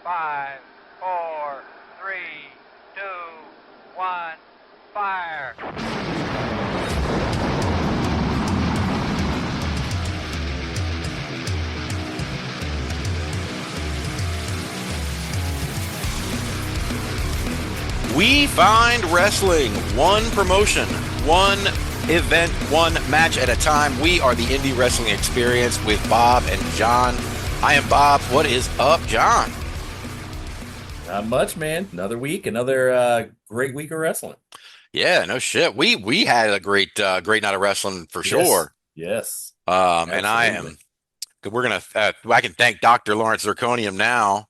5, 4, 3, 2, 1, fire. We find wrestling, one promotion, one event, one match at a time. We are the Indie Wrestling Experience with Bob and John. I am Bob. What is up, John? Not much, man. Another week, another great week of wrestling. Yeah, no shit. We had a great night of wrestling for sure. Yes. And I am. We're gonna. I can thank Dr. Lawrence Zirconium now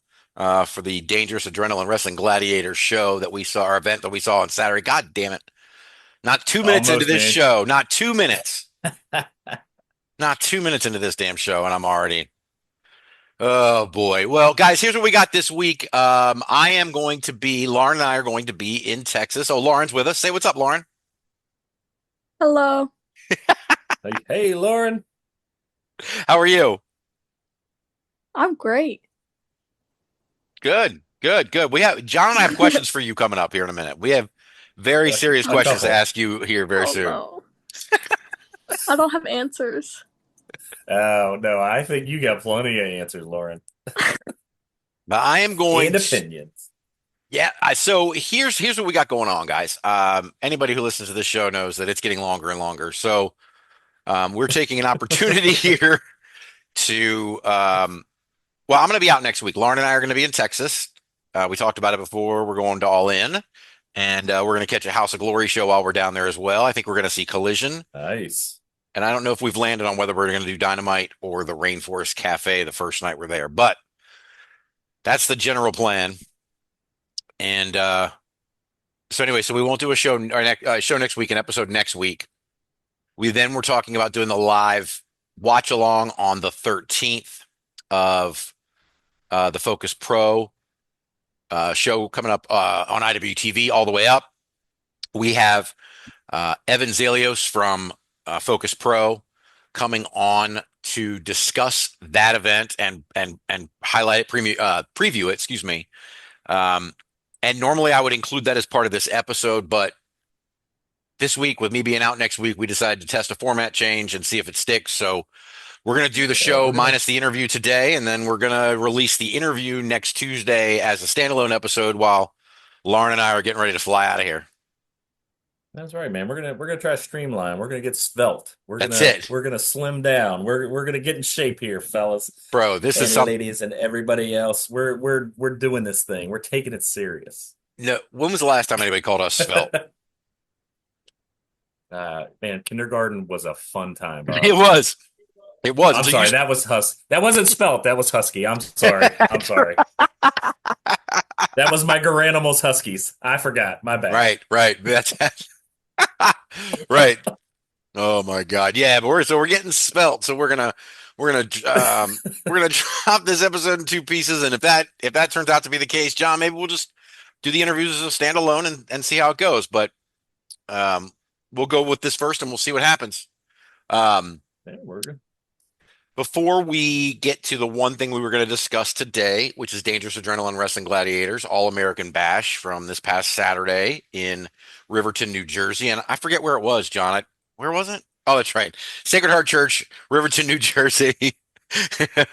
for the Dangerous Adrenaline Wrestling Gladiators show that we saw, our event that we saw on Saturday. God damn it! Not 2 minutes into this show. Not 2 minutes. Not 2 minutes into this damn show, and I'm already. Oh boy. Well, guys, here's what we got this week. Lauren and I are going to be in Texas. Oh, Lauren's with us. Say what's up, Lauren. Hello. Hey, Lauren. How are you? I'm great. Good. We have John and I have questions for you coming up here in a minute. We have very serious questions to ask you here very soon. No. I don't have answers. Oh, no, I think you got plenty of answers, Lauren. But I am going and opinions. Yeah, so here's what we got going on, guys. Anybody who listens to this show knows that it's getting longer and longer. So we're taking an opportunity here to I'm going to be out next week. Lauren and I are going to be in Texas. We talked about it before. We're going to All In, and we're going to catch a House of Glory show while we're down there as well. I think we're going to see Collision. Nice. And I don't know if we've landed on whether we're going to do Dynamite or the Rainforest Cafe the first night we're there, but that's the general plan. And so we won't do a show next week, an episode next week. We then were talking about doing the live watch along on the 13th of the Focus Pro show coming up on IWTV all the way up. We have Evan Zalios from Focus Pro coming on to discuss that event and highlight it, preview it, excuse me. And normally I would include that as part of this episode, but this week, with me being out next week, we decided to test a format change and see if it sticks. So we're going to do the show minus the interview today, and then we're going to release the interview next Tuesday as a standalone episode while Lauren and I are getting ready to fly out of here. That's right, man. We're gonna try to streamline. We're gonna get svelte. We're gonna slim down. We're gonna get in shape here, fellas. Bro, this is something. Ladies and everybody else. We're doing this thing. We're taking it serious. No, when was the last time anybody called us svelte? Man, kindergarten was a fun time. Bob. It was. I'm sorry. That was That wasn't spelt. That was husky. I'm sorry. That was my Garanimals Huskies. I forgot. My bad. Right. That's right. Oh my God. Yeah, but we're getting spelt. So we're gonna drop this episode in two pieces. And if that turns out to be the case, John, maybe we'll just do the interviews as a standalone and see how it goes. But we'll go with this first and we'll see what happens. We're good. Before we get to the one thing we were going to discuss today, which is Dangerous Adrenaline Wrestling Gladiators All-American Bash from this past Saturday in Riverton, New Jersey. And I forget where it was, John. Where was it? Oh, that's right. Sacred Heart Church, Riverton, New Jersey.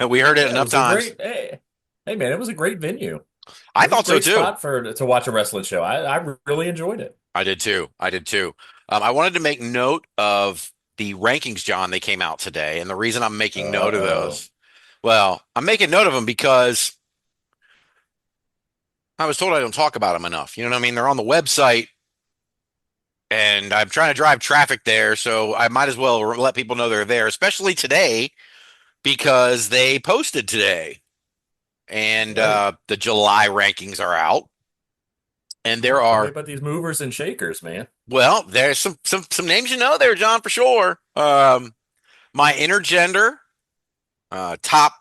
We heard it enough times. Hey, man, it was a great venue. I thought so too. Spot to watch a wrestling show. I really enjoyed it. I did too. I wanted to make note of the rankings, John. They came out today, and the reason I'm making note of those, I'm making note of them because I was told I don't talk about them enough. You know what I mean? They're on the website, and I'm trying to drive traffic there, so I might as well let people know they're there, especially today, because they posted today, and the July rankings are out. And there are about these movers and shakers, man. Well, there's some names there, John, for sure. My intergender they're top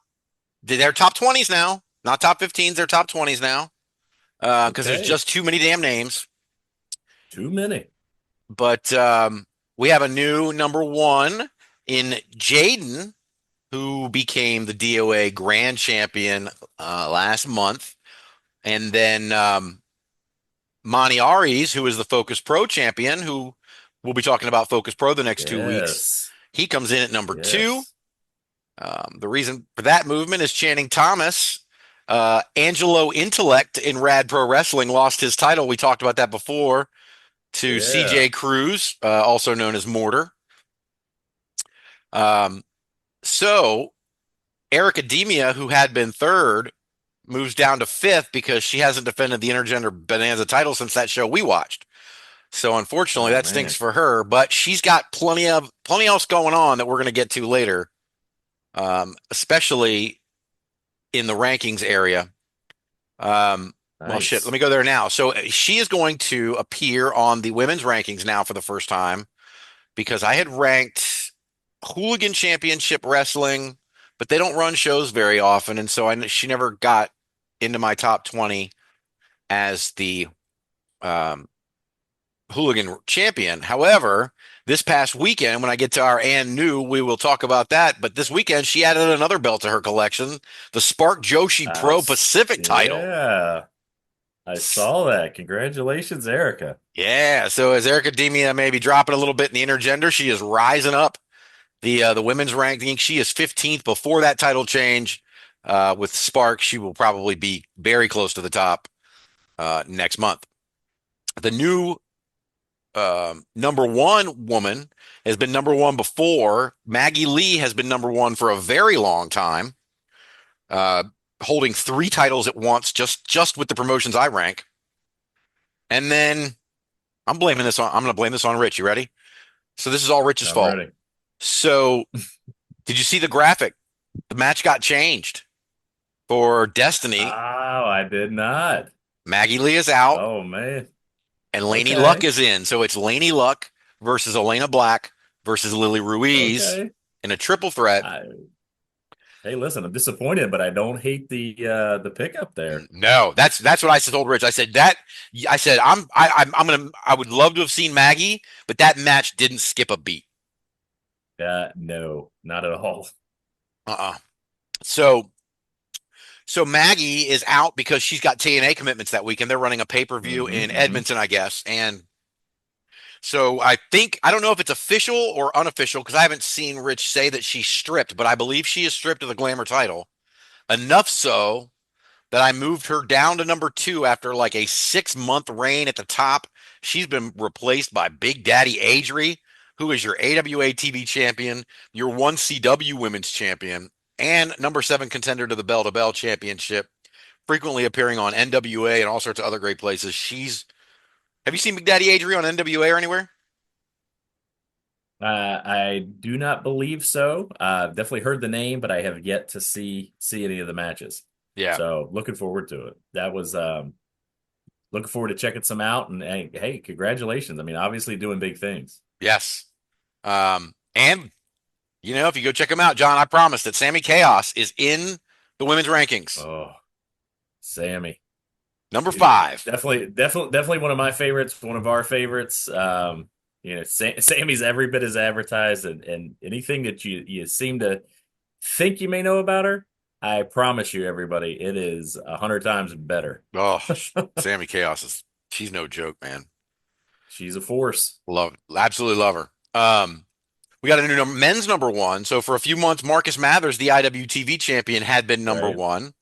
20s now, not top 15s. They're top 20s now because there's just too many damn names. Too many. But we have a new number one in Jaden, who became the DOA Grand Champion last month. And then Monty Aries, who is the Focus Pro champion, who we'll be talking about Focus Pro the next 2 weeks. He comes in at number 2. The reason for that movement is Channing Thomas. Angelo Intellect in Rad Pro Wrestling lost his title. We talked about that before to CJ Cruz, also known as Mortar. So Erica Demia, who had been 3rd, moves down to 5th because she hasn't defended the Intergender Bonanza title since that show we watched. So unfortunately, that stinks for her. But she's got plenty else going on that we're going to get to later, especially in the rankings area. Well, shit, let me go there now. So she is going to appear on the women's rankings now for the first time because I had ranked Hooligan Championship Wrestling, but they don't run shows very often. And so she never got into my top 20 as the Hooligan champion. However, this past weekend, when I get to our and new, we will talk about that. But this weekend, she added another belt to her collection, the Spark Joshi Pro Pacific title. Yeah, I saw that. Congratulations, Erica. Yeah. So as Erica Demia may be dropping a little bit in the intergender, she is rising up the women's ranking. She is 15th before that title change. With Spark, she will probably be very close to the top next month. The new number 1 woman has been number 1 before. Maggie Lee has been number 1 for a very long time, holding 3 titles at once, just with the promotions I rank. And then I'm going to blame this on Rich. You ready? So this is all Rich's fault. Ready. So did you see the graphic? The match got changed for Destiny. Oh, I did not. Maggie Lee is out. Oh, man. And Laney Luck is in. So it's Laney Luck versus Elena Black versus Lily Ruiz in a triple threat. Hey, listen, I'm disappointed, but I don't hate the pickup there. No, that's what I told Rich. I said I would love to have seen Maggie, but that match didn't skip a beat. No, not at all. So Maggie is out because she's got TNA commitments that week, and they're running a pay-per-view in Edmonton, I guess. And so I don't know if it's official or unofficial because I haven't seen Rich say that she's stripped, but I believe she is stripped of the Glamour title. Enough so that I moved her down to number 2 after like a 6-month reign at the top. She's been replaced by Big Daddy Adri, who is your AWA TV champion, your 1CW women's champion, and number 7 contender to the Bell to Bell Championship, frequently appearing on NWA and all sorts of other great places. Have you seen Big Daddy Adri on NWA or anywhere? I do not believe so. Definitely heard the name, but I have yet to see any of the matches. Yeah. So looking forward to it. That was looking forward to checking some out. And hey, congratulations. I mean, obviously doing big things. Yes. And if you go check them out, John, I promise that Sammy Chaos is in the women's rankings. Oh, Sammy. Number 5. Definitely one of my favorites, one of our favorites. Sammy's every bit as advertised, and anything that you seem to think you may know about her, I promise you, everybody, it is 100 times better. Oh, Sammy Chaos she's no joke, man. She's a force. Absolutely love her. We got a new men's number 1. So for a few months, Marcus Mathers, the IWTV champion, had been number 1.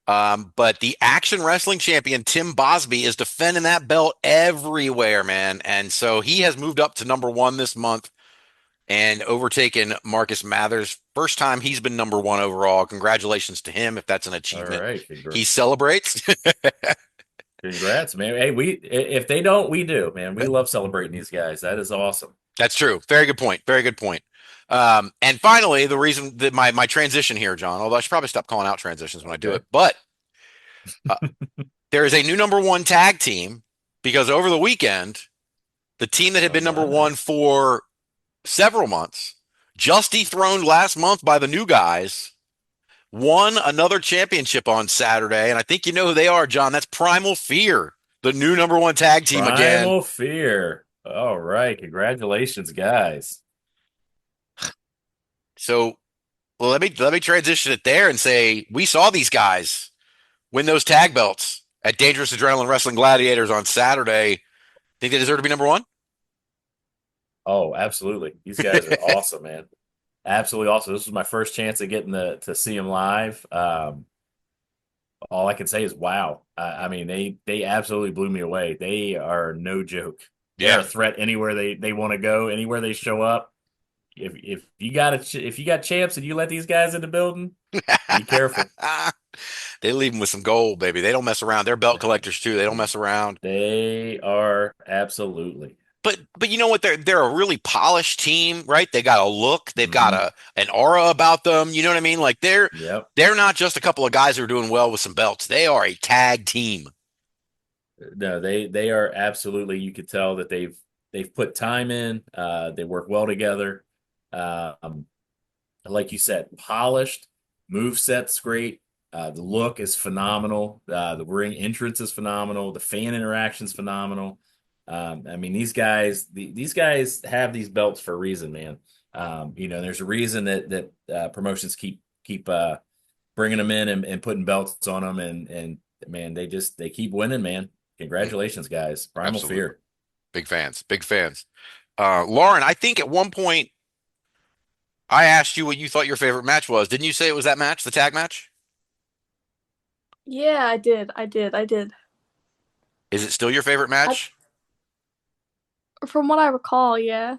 But the Action Wrestling champion, Tim Bosby, is defending that belt everywhere, man. And so he has moved up to number 1 this month and overtaken Marcus Mathers. First time he's been number 1 overall. Congratulations to him if that's an achievement. All right, he celebrates. Congrats, man. Hey, if they don't, we do, man. We love celebrating these guys. That is awesome. That's true. Very good point. Very good point. And finally, the reason that my transition here, John, although I should probably stop calling out transitions when I do it, but there is a new number 1 tag team because over the weekend, the team that had been number 1 for several months, just dethroned last month by the new guys, won another championship on Saturday. And I think you know who they are, John. That's Primal Fear, the new number 1 tag team again. Primal Fear. All right. Congratulations, guys. So let me transition it there and say we saw these guys win those tag belts at Dangerous Adrenaline Wrestling Gladiators on Saturday. Think they deserve to be number one? Oh, absolutely. These guys are awesome, man. Absolutely awesome. This was my first chance of getting to see them live. All I can say is wow. I mean, they absolutely blew me away. They are no joke. They're a threat anywhere they want to go, anywhere they show up. If you got champs and you let these guys in the building, be careful. They leave them with some gold, baby. They don't mess around. They're belt collectors too. They don't mess around. They are absolutely. But you know what? They're a really polished team, right? They got a look. They've got an aura about them. You know what I mean? Like they're not just a couple of guys who are doing well with some belts. They are a tag team. No, they are absolutely. You could tell that they've put time in. They work well together. Like you said, polished. Moveset's great. The look is phenomenal. The ring entrance is phenomenal. The fan interaction's phenomenal. I mean, these guys have these belts for a reason, man. There's a reason that promotions keep bringing them in and putting belts on them, and man, they keep winning, man. Congratulations, guys! Primal Fear. Big fans. Lauryn, I think at one point I asked you what you thought your favorite match was. Didn't you say it was that match, the tag match? Yeah, I did. Is it still your favorite match? From what I recall, yeah.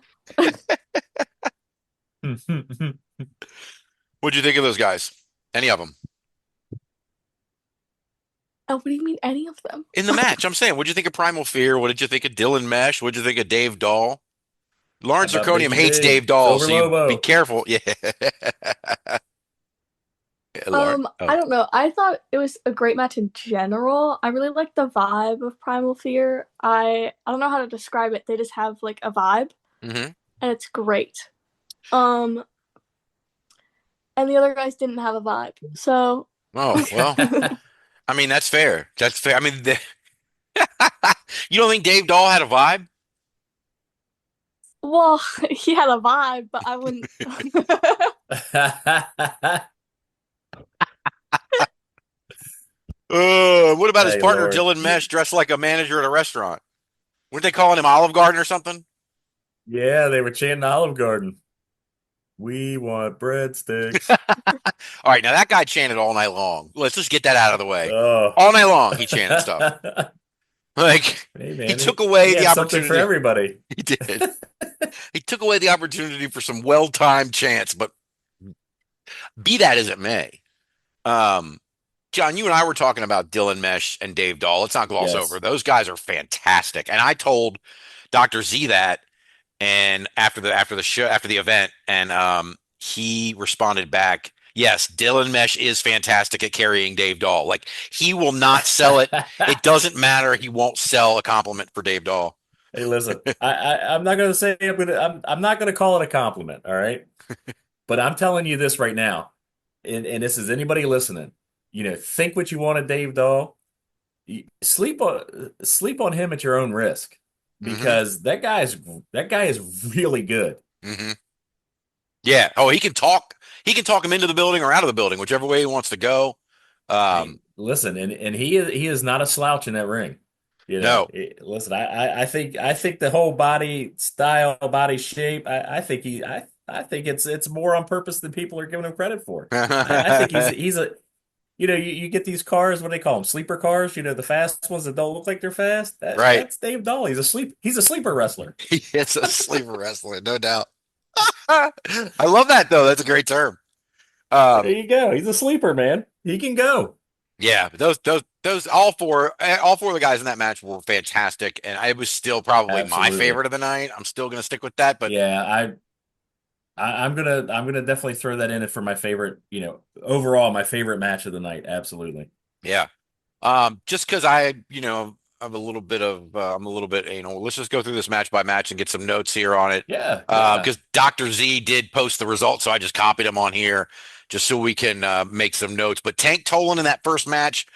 What'd you think of those guys? Any of them? Oh, what do you mean, any of them? In the match, I'm saying, what'd you think of Primal Fear? What did you think of Dylan Mesh? What'd you think of Dave Dahl? Lauren Zirconium hates Dave Dahl, so you be careful. Yeah. I don't know. I thought it was a great match in general. I really like the vibe of Primal Fear. I don't know how to describe it. They just have like a vibe, and it's great. And the other guys didn't have a vibe, so. Oh well. I mean, that's fair. That's fair. I mean, you don't think Dave Dahl had a vibe? Well, he had a vibe, but I wouldn't. What about his partner, Dylan Mesh, dressed like a manager at a restaurant? Weren't they calling him Olive Garden or something? Yeah, they were chanting Olive Garden. We want breadsticks. All right, now that guy chanted all night long. Let's just get that out of the way. Oh. All night long, he chanted stuff. Like, hey, man, he took away the opportunity for everybody. He did. He took away the opportunity for some well-timed chants, but be that as it may. John, you and I were talking about Dylan Mesh and Dave Dahl. Let's not gloss over. Those guys are fantastic. And I told Dr. Z that and after the event, and he responded back, yes, Dylan Mesh is fantastic at carrying Dave Dahl. Like, he will not sell it. It doesn't matter. He won't sell a compliment for Dave Dahl. Hey, listen, I'm not going to say I'm not going to call it a compliment, all right? But I'm telling you this right now, and this is anybody listening. Think what you want of Dave Dahl. Sleep on him at your own risk, because that guy is really good. Yeah. Oh, he can talk. He can talk him into the building or out of the building, whichever way he wants to go. Listen, and he is not a slouch in that ring. No. Listen, I think the whole body style, body shape, I think it's more on purpose than people are giving him credit for. I think he's a. You get these cars, what do they call them? Sleeper cars, the fast ones that don't look like they're fast. Right. That's Dave Dahl. He's a sleeper wrestler. He's a sleeper wrestler, no doubt. I love that though. That's a great term. There you go. He's a sleeper, man. He can go. Yeah, those all four of the guys in that match were fantastic, and it was still probably my favorite of the night. I'm still gonna stick with that, but yeah, I'm gonna definitely throw that in for my favorite. Overall, my favorite match of the night. Absolutely. Yeah. Just because I'm a little bit let's just go through this match by match and get some notes here on it. Yeah. Because Dr. Z did post the results, so I just copied him on here just so we can make some notes. But Tank Tolan in that first match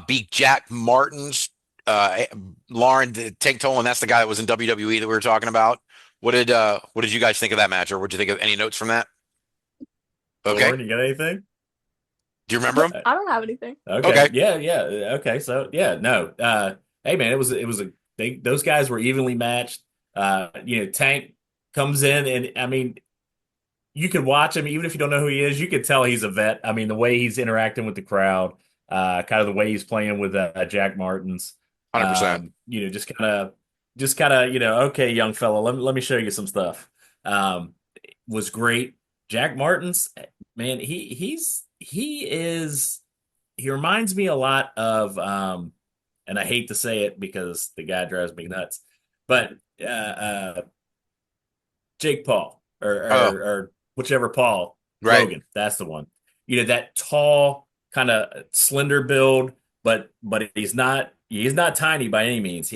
beat Jack Martins. Lauryn, Tank Tolan, that's the guy that was in WWE that we were talking about. What did you guys think of that match, or what did you think of any notes from that? Okay. Lauryn, you got anything? Do you remember them? I don't have anything. Okay. Yeah. Okay. So yeah, no. Hey man, those guys were evenly matched. Tank comes in and I mean, you could watch him even if you don't know who he is. You could tell he's a vet. I mean, the way he's interacting with the crowd, kind of the way he's playing with Jack Martins. 100%. Just kind of, okay, young fella, let me show you some stuff. Was great. Jack Martins, man, he reminds me a lot of, and I hate to say it because the guy drives me nuts, but Jake Paul or whichever Paul Logan, that's the one. That tall, kind of slender build, but he's not tiny by any means.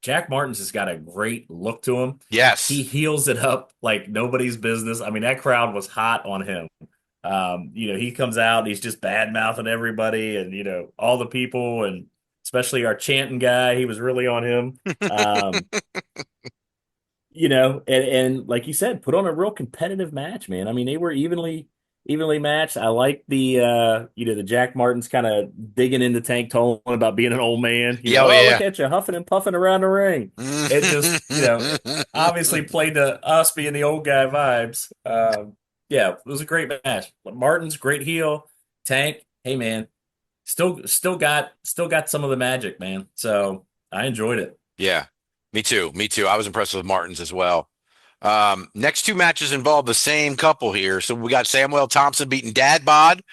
Jack Martins has got a great look to him. Yes. He heals it up like nobody's business. I mean, that crowd was hot on him. He comes out, and he's just bad mouthing everybody and, all the people, and especially our chanting guy, he was really on him. And like you said, put on a real competitive match, man. I mean, they were evenly matched. I like the Jack Martins kind of digging into Tank Tolan about being an old man. Look at you huffing and puffing around the ring. It just, obviously played to us being the old guy vibes. Yeah, it was a great match. Martin's great heel. Tank, hey man, still got some of the magic, man. So I enjoyed it. Yeah, me too. I was impressed with Martins as well. Next two matches involve the same couple here. So we got Samuel Thompson beating Dad Bod, and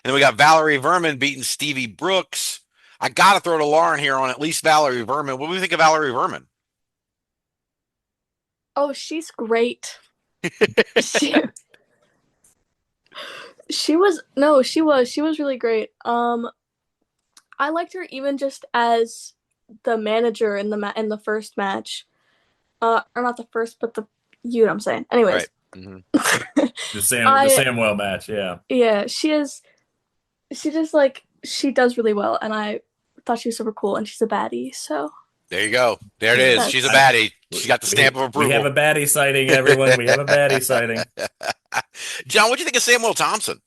then we got Valerie Verman beating Stevie Brooks. I got to throw to Lauryn here on at least Valerie Verman. What do we think of Valerie Verman? Oh, she's great. She was really great. I liked her even just as the manager in the first match. Or not the first, but you know what I'm saying. Anyways. Right. Mm-hmm. the Samuel match, yeah. Yeah, she does really well, and I thought she was super cool, and she's a baddie, so. There you go. There it is. She's a baddie. She's got the stamp of approval. We have a baddie sighting, everyone. We have a baddie sighting. John, what do you think of Samuel Thompson?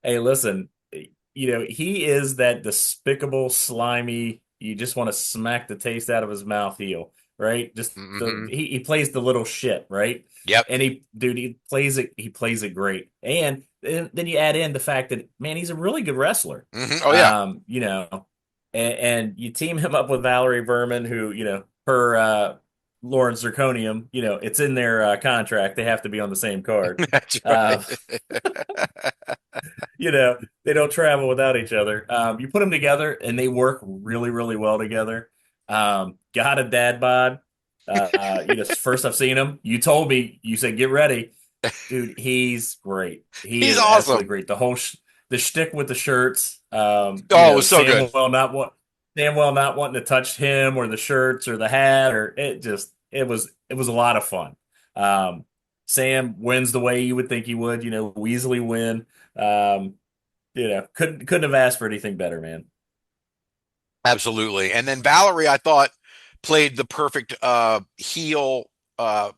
Hey, listen, he is that despicable, slimy, you just want to smack the taste out of his mouth heel, right? Just he plays the little shit, right? Yep. And he plays it great. And then you add in the fact that, man, he's a really good wrestler. Mm-hmm. Oh yeah. And you team him up with Valerie Verman, who, her Lauren Zirconium, it's in their contract. They have to be on the same card. That's right. They don't travel without each other. You put them together, and they work really, really well together. Got a Dad Bod. First I've seen him. You told me, you said, get ready. Dude, he's great. He's awesome. Absolutely great. The whole the shtick with the shirts. It was so good. Samuel not wanting to touch him or the shirts or the hat, or it was a lot of fun. Sam wins the way you would think he would, easily win. Couldn't have asked for anything better, man. Absolutely. And then Valerie, I thought, played the perfect heel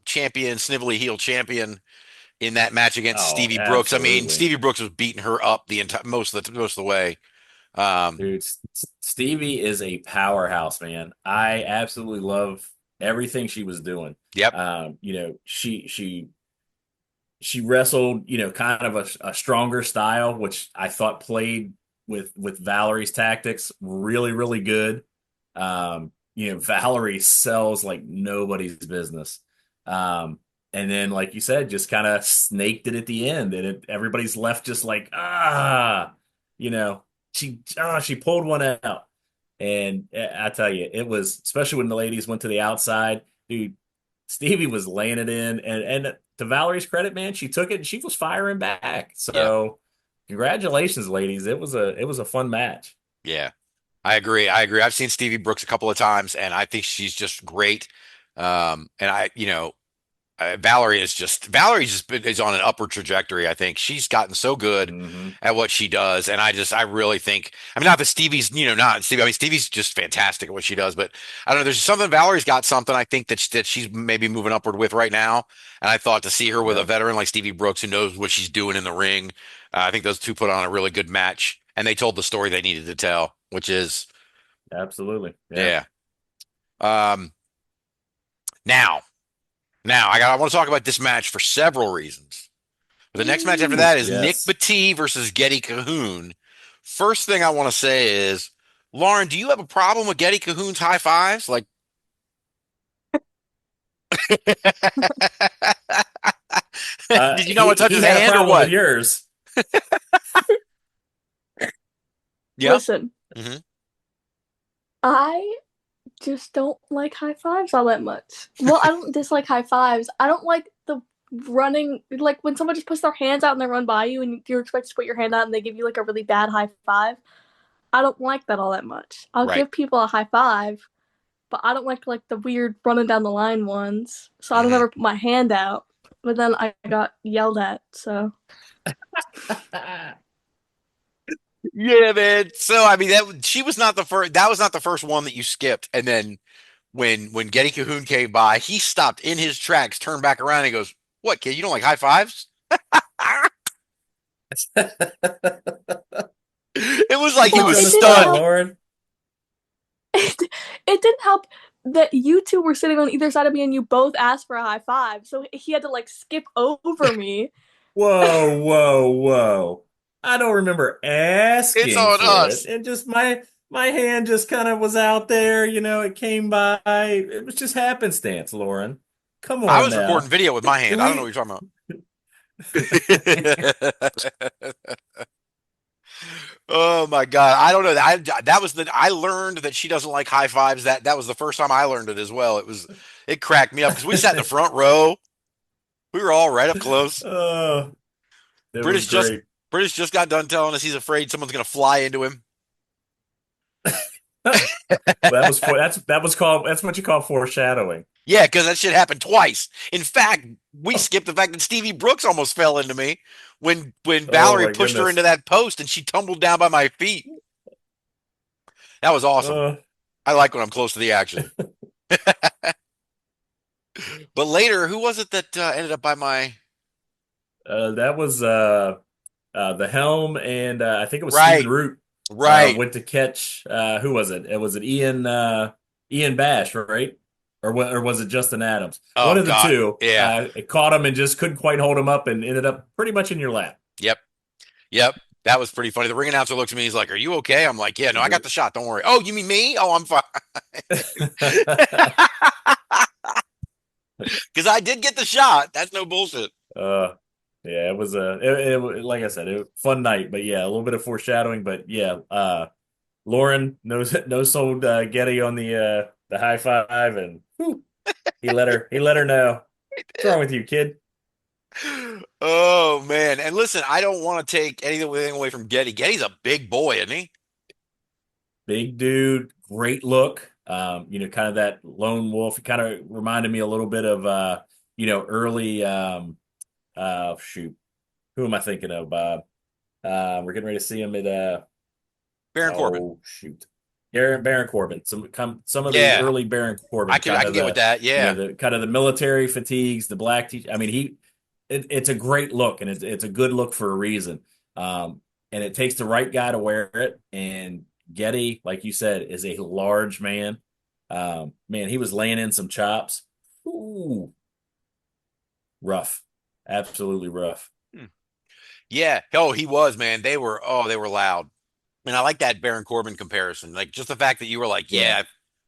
champion, snivelly heel champion in that match against Stevie Brooks. Absolutely. I mean, Stevie Brooks was beating her up the entire most of the way. Dude, Stevie is a powerhouse, man. I absolutely love everything she was doing. Yep. She wrestled, kind of a stronger style, which I thought played with Valerie's tactics really, really good. Valerie sells like nobody's business. And then, like you said, just kind of snaked it at the end, and everybody's left just like, she pulled one out. And I tell you, it was, especially when the ladies went to the outside, dude, Stevie was laying it in, and to Valerie's credit, man, she took it and she was firing back. So Congratulations, ladies. It was a fun match. Yeah. I agree. I've seen Stevie Brooks a couple of times, and I think she's just great. And Valerie's just is on an upward trajectory. I think she's gotten so good at what she does, and I really think, I mean, not that Stevie's, not Stevie. I mean, Stevie's just fantastic at what she does, but I don't know. There's something, Valerie's got something I think that she's maybe moving upward with right now, and I thought to see her with a veteran like Stevie Brooks who knows what she's doing in the ring, I think those two put on a really good match, and they told the story they needed to tell, which is absolutely, yeah. Now. I want to talk about this match for several reasons. But the next match after that is Nick Batee versus Getty Cahoon. First thing I want to say is, Lauryn, do you have a problem with Getty Cahoon's high fives? Like, did you not want to touch his hand or what? Yours. Yeah. Listen, I just don't like high fives all that much. Well, I don't dislike high fives. I don't like the running, like when someone just puts their hands out and they run by you and you're expected to put your hand out and they give you like a really bad high five. I don't like that all that much. I'll give people a high five, but I don't like the weird running down the line ones. So I don't ever put my hand out. But then I got yelled at, so. Yeah, man. So I mean, she was not the first. That was not the first one that you skipped. And then when Getty Cahoon came by, he stopped in his tracks, turned back around, and he goes, "What, kid? You don't like high fives?" It was like he was stunned. Lauryn. It didn't help that you two were sitting on either side of me and you both asked for a high five, so he had to skip over me. Whoa. I don't remember asking it's on for us. It. And just my hand just kind of was out there, it came by. It was just happenstance, Lauryn. Come on. I was recording video with my hand. I don't know what you're talking about. Oh my God. I don't know. I learned that she doesn't like high fives. That was the first time I learned it as well. It cracked me up because we sat in the front row. We were all right up close. British just got done telling us he's afraid someone's going to fly into him. That's what you call foreshadowing. Yeah, because that shit happened twice. In fact, we skipped the fact that Stevie Brooks almost fell into me when Valerie pushed her into that post and she tumbled down by my feet. That was awesome. I like when I'm close to the action. But later, who was it that ended up by my? That was the Helm, and I think it was Stephen Root. Right. Went to catch. Who was it? Was it Ian Bash, right? Or was it Justin Adams? One of the two. Yeah. It caught him and just couldn't quite hold him up and ended up pretty much in your lap. Yep. That was pretty funny. The ring announcer looks at me. He's like, "Are you okay?" I'm like, "Yeah, no, I got the shot. Don't worry." "Oh, you mean me?" "Oh, I'm fine." Because I did get the shot. That's no bullshit. Yeah, it was like I said, a fun night. But yeah, a little bit of foreshadowing. But yeah, Lauryn sold Getty on the high five, and he let her know. What's wrong with you, kid? Oh man! And listen, I don't want to take anything away from Getty. Getty's a big boy, isn't he? Big dude, great look. Kind of that lone wolf. It kind of reminded me a little bit of early shoot. Who am I thinking of, Bob? We're getting ready to see him at Baron Corbin. Oh shoot. Baron Corbin. Some of the early Baron Corbin. I can get with that. Yeah. The kind of the military fatigues, the black I mean, it's a great look, and it's a good look for a reason. And it takes the right guy to wear it. And Getty, like you said, is a large man. Man, he was laying in some chops. Ooh, rough, absolutely rough. Yeah. Oh, he was, man. They were loud. And I like that Baron Corbin comparison. Like just the fact that you were like, yeah,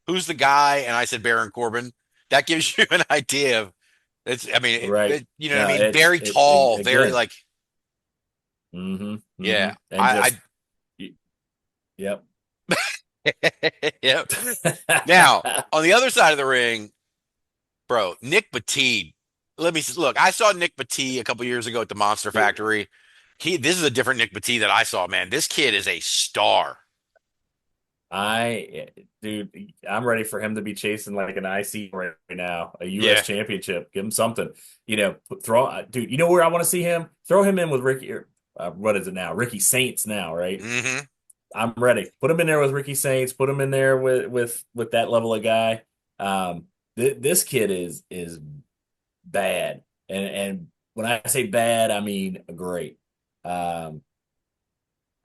who's the guy? And I said Baron Corbin. That gives you an idea of it's. I mean, right? Very tall, very like. Yeah. And yep. Yep. Now on the other side of the ring, bro, Nick Batee. Look. I saw Nick Batee a couple years ago at the Monster Factory. This is a different Nick Batee that I saw, man. This kid is a star. Dude, I'm ready for him to be chasing like an IC right now, a Yeah. U.S. championship. Give him something, dude. You know where I want to see him? Throw him in with Ricky. What is it now? Ricky Saints now, right? Mm-hmm. I'm ready. Put him in there with Ricky Saints. Put him in there with that level of guy. This kid is bad, and when I say bad, I mean great. Um,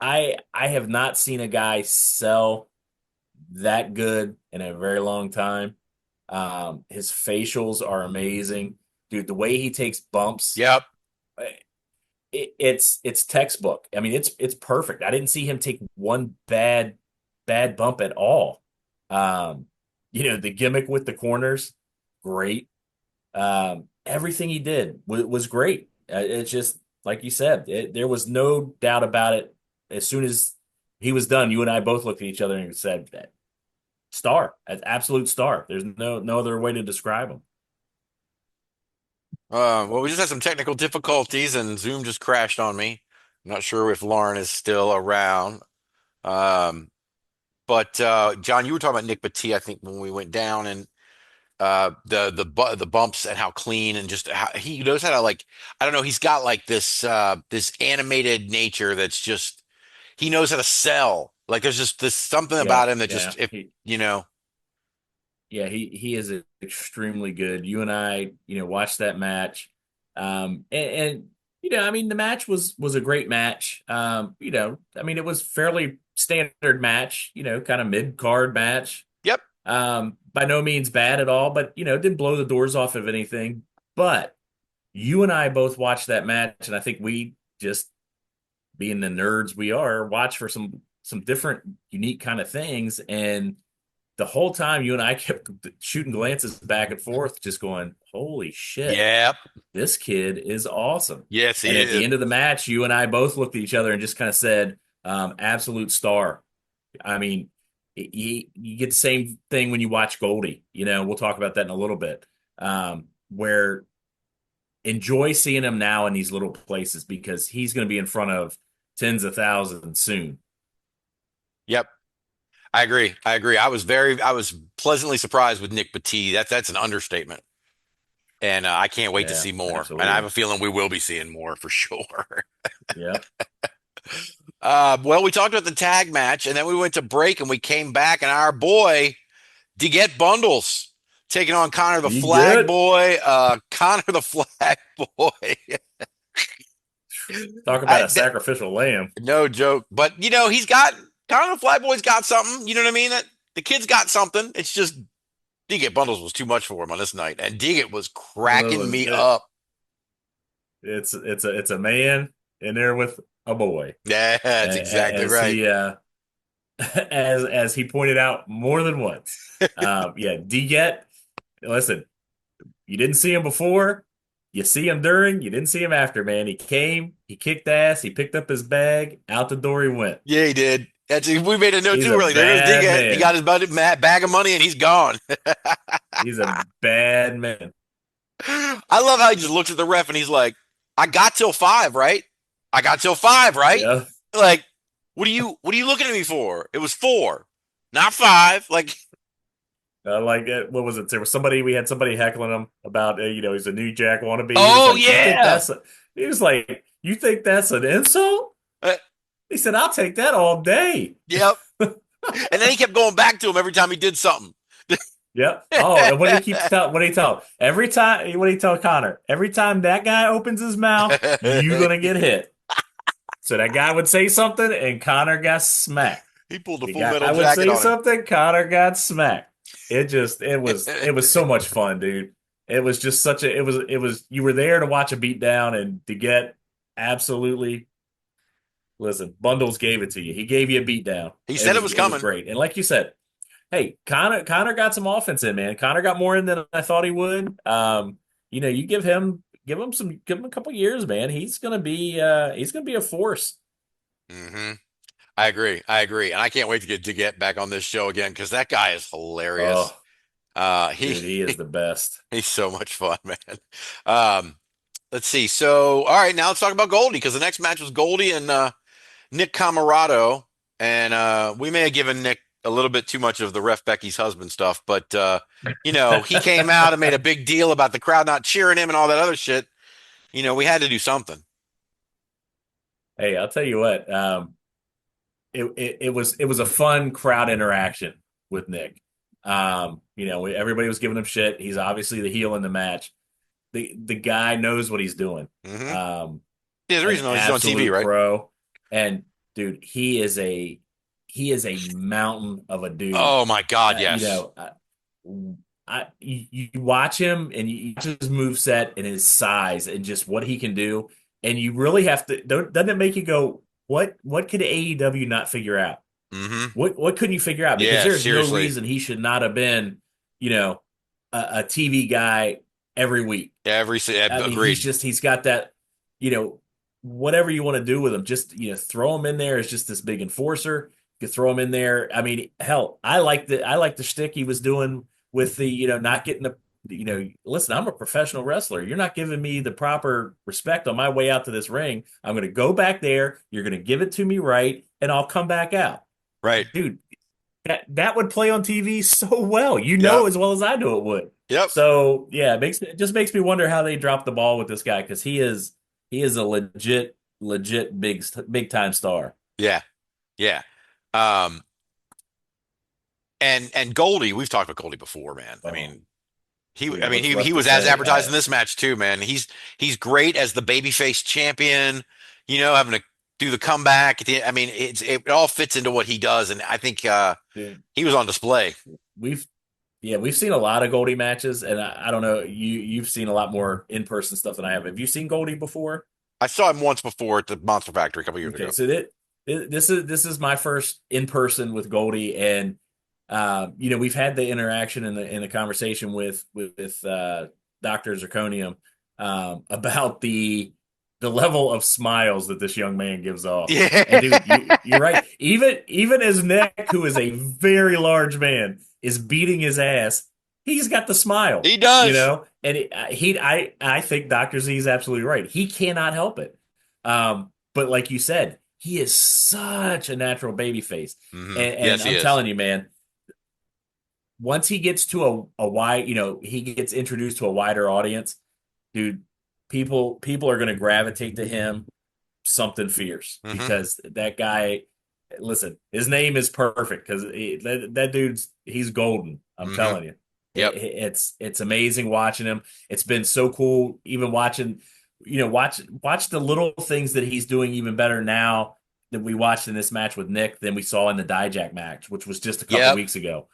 I have not seen a guy sell that good in a very long time. His facials are amazing, dude. The way he takes bumps, Yep. it's textbook. I mean, it's perfect. I didn't see him take one bad bump at all. The gimmick with the corners, great. Everything he did was great. It's just like you said, there was no doubt about it. As soon as he was done, you and I both looked at each other and said, "Star, an absolute star." There's no other way to describe him. Well, we just had some technical difficulties and Zoom just crashed on me. I'm not sure if Lauryn is still around. Um, but John, you were talking about Nick Petit, I think, when we went down and the bumps and how clean and just how he knows how to like I don't know, he's got like this animated nature that's just he knows how to sell. Like there's just this something Yeah, about him that yeah. just if you know. Yeah, he is extremely good. You and I, watched that match, and I mean, the match was a great match. I mean, it was fairly standard match, kind of mid card match. Yep. By no means bad at all, but didn't blow the doors off of anything. But you and I both watched that match, and I think we just, being the nerds we are, watch for some different, unique kind of things, and the whole time you and I kept shooting glances back and forth, just going, holy shit, Yep. this kid is awesome. Yes, he And at the is. end of the match, you and I both looked at each other and just kind of said, absolute star. I mean, you get the same thing when you watch Goldy. We'll talk about that in a little bit. Where enjoy seeing him now in these little places because he's going to be in front of tens of thousands soon. Yep. I agree. I was pleasantly surprised with Nick Petit. That's an understatement. And I can't wait to Yeah, see more. And I have absolutely. a feeling we will be seeing more for sure. Yeah. Well, we talked about the tag match, and then we went to break, and we came back, and our boy, DeGette Bundles, taking on Connor the He Flag good. Boy. Connor the Flag Boy. Talk about I, a sacrificial lamb. no joke. But, he's got, Connor the Flag Boy's got something. You know what I mean? The kid's got something. It's just, DeGette Bundles was too much for him on this night, and DeGette was cracking me up. It's a man in there with a boy. Yeah, that's exactly As right. he as he pointed out more than once. Yeah, DGet, listen, you didn't see him before, you see him during, you didn't see him after, man. He came, he kicked ass, he picked up his bag, out the door he went. Yeah, he did. We made a note He's too a early. There goes bad DeGette. He man. got his bag of money, and he's gone. He's a bad man. I love how he just looks at the ref and he's like, I got till 5, right? I got till 5, right? Yeah. Like, what are you looking at me for? It was 4, not 5. Like, What was it? There was somebody, we had somebody heckling him about, he's a New Jack wannabe. He was oh like, yeah. he was like, you think that's an insult? Uh, He said, I'll take that all day. yep. And then he kept going back to him every time he did something. Yep. Oh, and what did he what did he tell? Every time, what did he tell Connor? Every time that guy opens his mouth, you're going to get hit. So that guy would say something and Connor got smacked. He pulled a The full guy metal would jacket say on him. something, Connor got smacked. It was so much fun, dude. It was just you were there to watch a beat down and to get absolutely, listen, Bundles gave it to you. He gave you a beat down. He said it was coming. Great. And like you said, hey, Connor got some offense in, man. Connor got more in than I thought he would. You give him a couple years, man. He's gonna be a force. Mm-hmm. I agree. And I can't wait to get back on this show again because that guy is hilarious. Dude, he is the best. He's so much fun, man. Let's see. So, all right, now let's talk about Goldy because the next match was Goldy and Nick Comoroto, and we may have given Nick a little bit too much of the Ref Becky's husband stuff, but he came out and made a big deal about the crowd not cheering him and all that other shit. We had to do something. Hey, I'll tell you what. It was a fun crowd interaction with Nick. Everybody was giving him shit. He's obviously the heel in the match. The guy knows what he's doing. Mm-hmm. The reason he's on TV, right? Pro. And dude, he is a mountain of a dude. Oh my God, yes. You watch him and you watch his moveset and his size and just what he can do, and you really have to. Doesn't it make you go, what could AEW not figure out? Mm-hmm. What couldn't you figure out? Because there's no reason he should not have been, a TV guy every week. Agreed. He's got that, whatever you want to do with him, just throw him in there as just this big enforcer. You throw him in there. I mean, hell, I like the shtick he was doing with the not getting the listen, I'm a professional wrestler. You're not giving me the proper respect on my way out to this ring. I'm going to go back there. You're going to give it to me right, and I'll come back out. Right, dude. That would play on TV so well. As well as I know it would. Yep. So yeah, it just makes me wonder how they dropped the ball with this guy, because he is a legit big time star. Yeah. And Goldy, we've talked about Goldy before, man. I mean, he was as advertised in this match too, man. He's great as the babyface champion, having to do the comeback. I mean, it all fits into what he does, and I think he was on display. We've seen a lot of Goldy matches, and I don't know, you've seen a lot more in-person stuff than I have. Have you seen Goldy before? I saw him once before at the Monster Factory a couple years ago. So this is my first in-person with Goldy, and we've had the interaction in the conversation with Dr. Zirconium about the level of smiles that this young man gives off. Yeah. And dude, you're right. Even as Nick, who is a very large man, is beating his ass, he's got the smile. He does. And I think Dr. Z is absolutely right. He cannot help it. But like you said, he is such a natural babyface. Mm-hmm. And yes, I'm telling you, man, once he gets to a wide, he gets introduced to a wider audience, dude, people are going to gravitate to him something fierce, mm-hmm. because that guy, listen, his name is perfect, because that dude's, he's golden. I'm mm-hmm. telling you. Yep. It's amazing watching him. It's been so cool even watching, watch the little things that he's doing even better now that we watched in this match with Nick than we saw in the DAWG match, which was just a couple weeks ago.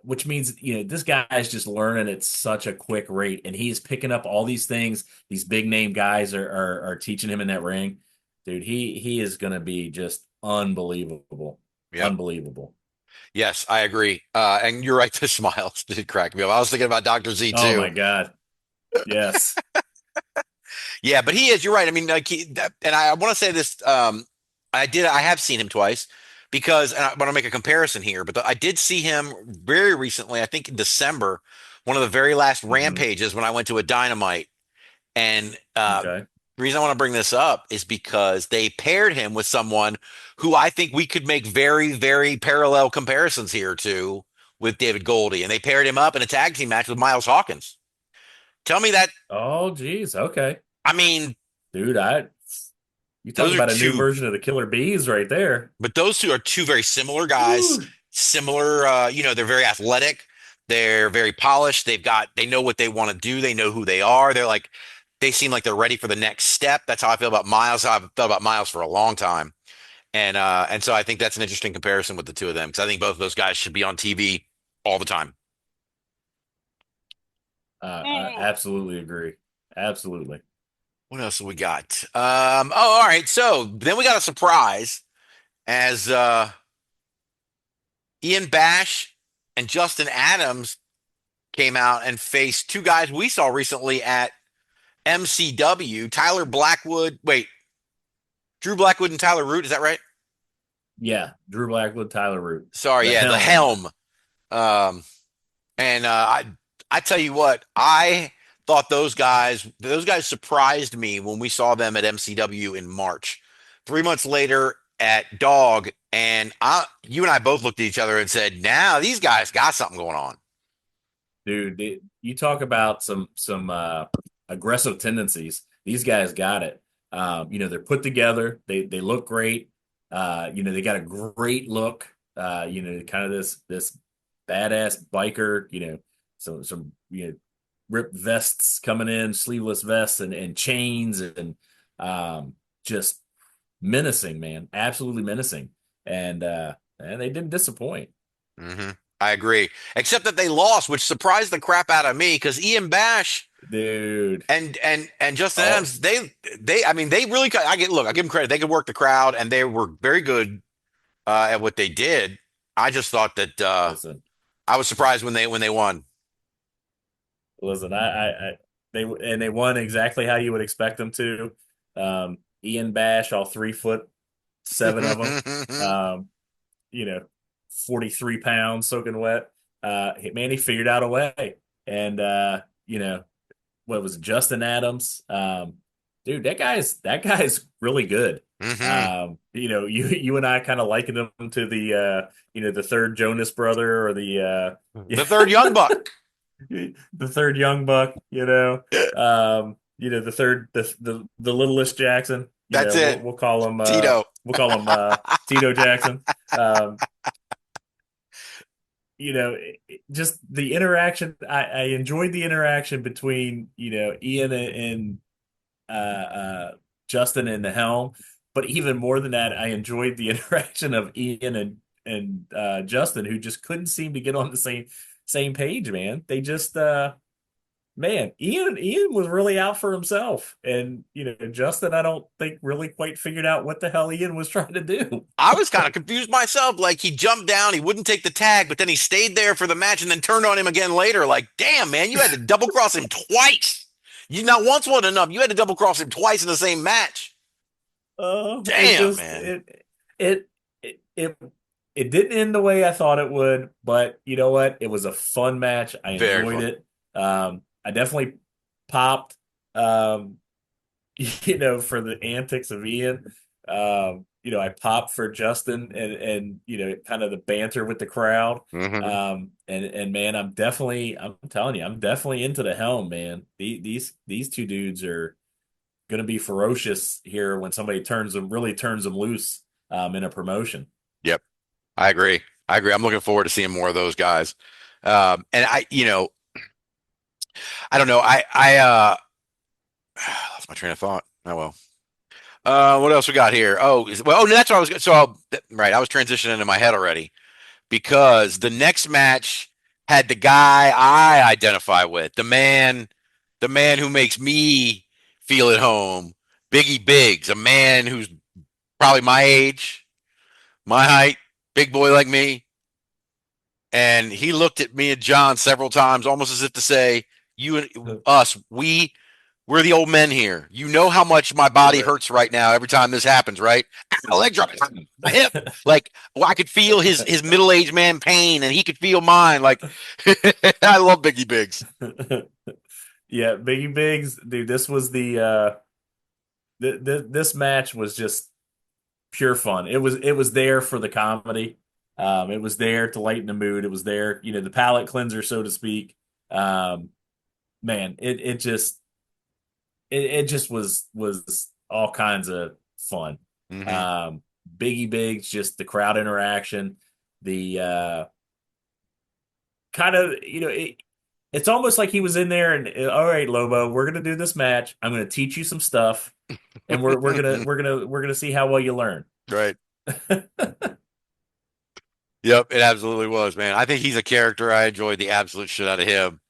Which means, this guy is just learning at such a quick rate, and he's picking up all these things these big name guys are teaching him in that ring. Dude, he is going to be just unbelievable. Yep. Unbelievable. Yes, I agree. And you're right, the smiles did crack me up. I was thinking about Dr. Z too. Oh my God. Yes. Yeah, but he is, you're right. I mean, and I want to say this, I have seen him twice, because, and I want to make a comparison here, but I did see him very recently, I think in December, one of the very last mm-hmm. rampages when I went to a Dynamite. And the reason I want to bring this up is because they paired him with someone who I think we could make very, very parallel comparisons here to, with David Goldy. And they paired him up in a tag team match with Miles Hawkins. Tell me that. Oh, geez. Okay. I mean, dude, you talking about a new version of the Killer Bees right there. But those two are two very similar guys. Ooh. Similar, they're very athletic. They're very polished. They know what they want to do. They know who they are. They seem like they're ready for the next step. That's how I feel about Miles. I've felt about Miles for a long time. And so I think that's an interesting comparison with the two of them, because I think both of those guys should be on TV all the time. I absolutely agree. Absolutely. What else have we got? All right. So then we got a surprise as Ian Bash and Justin Adams came out and faced two guys we saw recently at MCW. Drew Blackwood and Tyler Root. Is that right? Yeah. Drew Blackwood, Tyler Root. Sorry. The Helm. I tell you what, I thought those guys surprised me when we saw them at MCW in March. 3 months later at DAWG, And you and I both looked at each other and said, now these guys got something going on. Dude, you talk about some aggressive tendencies. These guys got it. They're put together. They look great. They got a great look. Kind of this badass biker. Some ripped vests coming in, sleeveless vests and chains and just menacing, man, absolutely menacing. And they didn't disappoint. Mm-hmm. I agree, except that they lost, which surprised the crap out of me because Ian Bash, dude, and Justin Adams, they really. I give them credit. They could work the crowd, and they were very good at what they did. I just thought that I was surprised when they won. Listen, they won exactly how you would expect them to. Ian Bash, all 3'7" of them. 43 pounds soaking wet. Man, he figured out a way. And what was it, Justin Adams? Dude, that guy's really good. Mm-hmm. You and I kind of likened him to the third Jonas brother or the third Young Buck. The third Young Buck, the third the littlest Jackson. That's it. We'll call him Tito. We'll call him Tito Jackson. Just the interaction. I enjoyed the interaction between Ian and Justin in the helm, but even more than that, I enjoyed the interaction of Ian and Justin, who just couldn't seem to get on the same page. Man, they just Ian was really out for himself, and Justin, I don't think really quite figured out what the hell Ian was trying to do. I was kind of confused myself. Like, he jumped down, he wouldn't take the tag, but then he stayed there for the match and then turned on him again later. Like, damn, man, you had to double cross him twice. You not once wasn't enough. You had to double cross him twice in the same match. Damn, man. It didn't end the way I thought it would, but you know what? It was a fun match. I enjoyed it. I definitely popped, for the antics of Ian. I popped for Justin and kind of the banter with the crowd. Mm-hmm. And man, I'm telling you, I'm definitely into the helm, man. These two dudes are going to be ferocious here when somebody really turns them loose in a promotion. Yep. I agree. I'm looking forward to seeing more of those guys. And I don't know. I lost my train of thought. Oh well. What else we got here? No, that's what I was. Right. I was transitioning in my head already because the next match had the guy I identify with, the man who makes me feel at home, Biggie Biggs, a man who's probably my age, my height, big boy like me. And he looked at me and John several times, almost as if to say, you and us, we're the old men here. You know how much my body hurts right now every time this happens, right? Leg drop, my hip. Like, I could feel his middle-aged man pain, and he could feel mine. Like, I love Biggie Biggs. Yeah, Biggie Biggs, dude. This was this match was just pure fun. It was there for the comedy. It was there to lighten the mood. It was there, the palate cleanser, so to speak. Man, it just was all kinds of fun. Mm-hmm. Biggie Biggs, just the crowd interaction, the kind of it's almost like he was in there and, all right, Lobo, we're gonna do this match. I'm gonna teach you some stuff, and we're gonna see how well you learn. Right. Yep, it absolutely was, man. I think he's a character. I enjoyed the absolute shit out of him.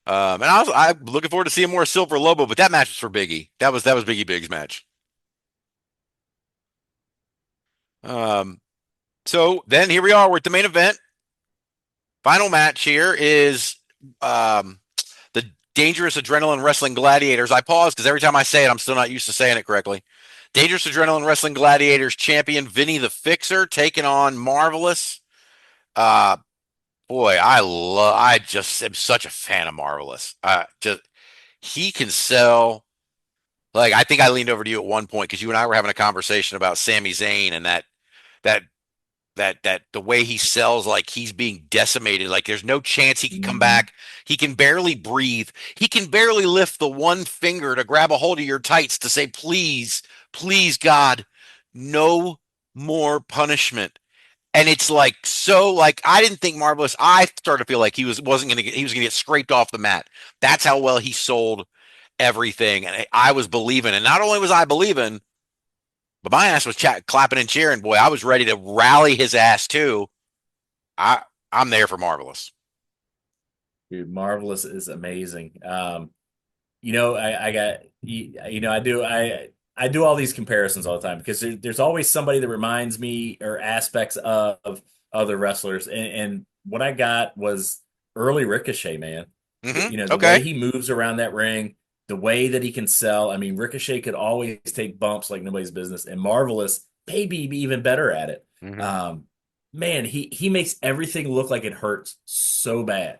And I'm looking forward to seeing more Silver Lobo, but that match was for Biggie. That was Biggie Big's match. So then here we are. We're at the main event. Final match here is the Dangerous Adrenaline Wrestling Gladiators. I pause because every time I say it, I'm still not used to saying it correctly. Dangerous Adrenaline Wrestling Gladiators champion Vinny the Fixxer taking on Marvelous. Boy, I just am such a fan of Marvelous. He can sell. Like, I think I leaned over to you at one point because you and I were having a conversation about Sami Zayn and that that the way he sells, like he's being decimated, like there's no chance he can come Mhm. back. He can barely breathe. He can barely lift the one finger to grab a hold of your tights to say, please, please, God, no more punishment. And it's like, so like I didn't think Marvelous. I started to feel like he wasn't gonna get, he was gonna get scraped off the mat. That's how well he sold everything, and I was believing. And not only was I believing, but my ass was clapping and cheering. Boy, I was ready to rally his ass too. I I'm there for Marvelous. Dude, Marvelous is amazing. I got I do all these comparisons all the time because there's always somebody that reminds me or aspects of other wrestlers, and what I got was early Ricochet, man. The way Okay. he moves around that ring, the way that he can sell. I mean, Ricochet could always take bumps like nobody's business, and Marvelous maybe be even better at it. Mm-hmm. Um, Man, he makes everything look like it hurts so bad.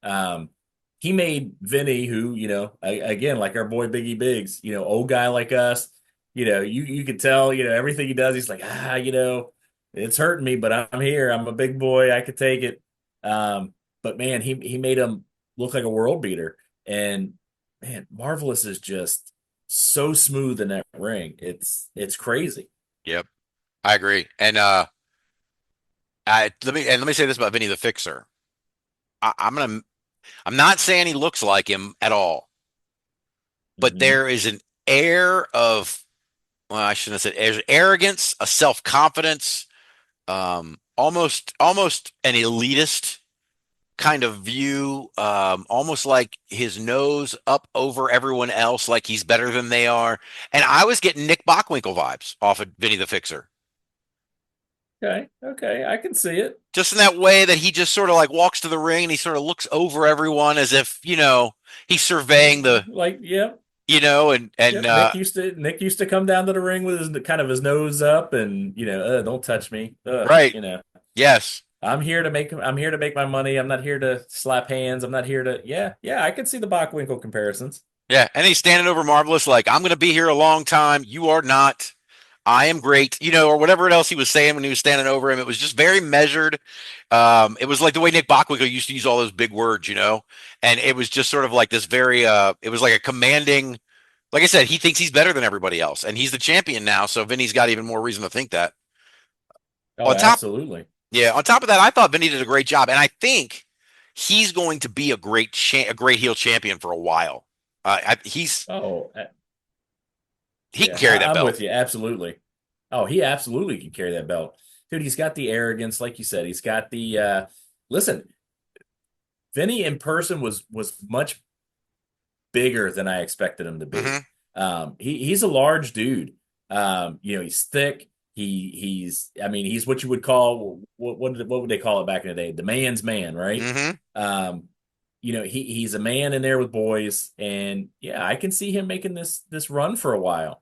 Um, he made Vinny, who, again, like our boy Biggie Biggs, old guy like us, you could tell, everything he does, he's like, it's hurting me, but I'm here. I'm a big boy. I could take it. But man, he made him look like a world beater. And man, Marvelous is just so smooth in that ring. It's crazy. Yep, I agree. And let me say this about Vinny the Fixer. I'm not saying he looks like him at all, but Mhm. there is an air of, well, I shouldn't have said there's arrogance, a self confidence, almost an elitist kind of view, almost like his nose up over everyone else, like he's better than they are. And I was getting Nick Bockwinkel vibes off of Vinny the Fixer. Okay, I can see it. Just in that way that he just sort of like walks to the ring and he sort of looks over everyone as if, he's surveying the, Like, yeah. and Yep, Nick used to come down to the ring with his nose up and don't touch me. right. Yes. I'm here to make my money. I'm not here to slap hands. I'm not here to yeah, I can see the Bockwinkel comparisons. Yeah. And he's standing over Marvelous like, I'm going to be here a long time. You are not. I am great, or whatever else he was saying when he was standing over him. It was just very measured. It was like the way Nick Bockwinkel used to use all those big words, and it was just sort of like this very, it was like a commanding, like I said, he thinks he's better than everybody else, and he's the champion now. So Vinny's got even more reason to think that. Oh, On top, absolutely. yeah, on top of that, I thought Vinny did a great job, and I think he's going to be a great heel champion for a while. Oh, He can yeah, carry that I'm belt. with you. Absolutely. Oh, he absolutely can carry that belt. Dude, he's got the arrogance, like you said. He's got the listen, Vinny in person was much bigger than I expected him to be. Mm-hmm. He's a large dude. He's thick. He's what you would call what would they call it back in the day? The man's man, right? Mm-hmm. He's a man in there with boys, and yeah, I can see him making this run for a while.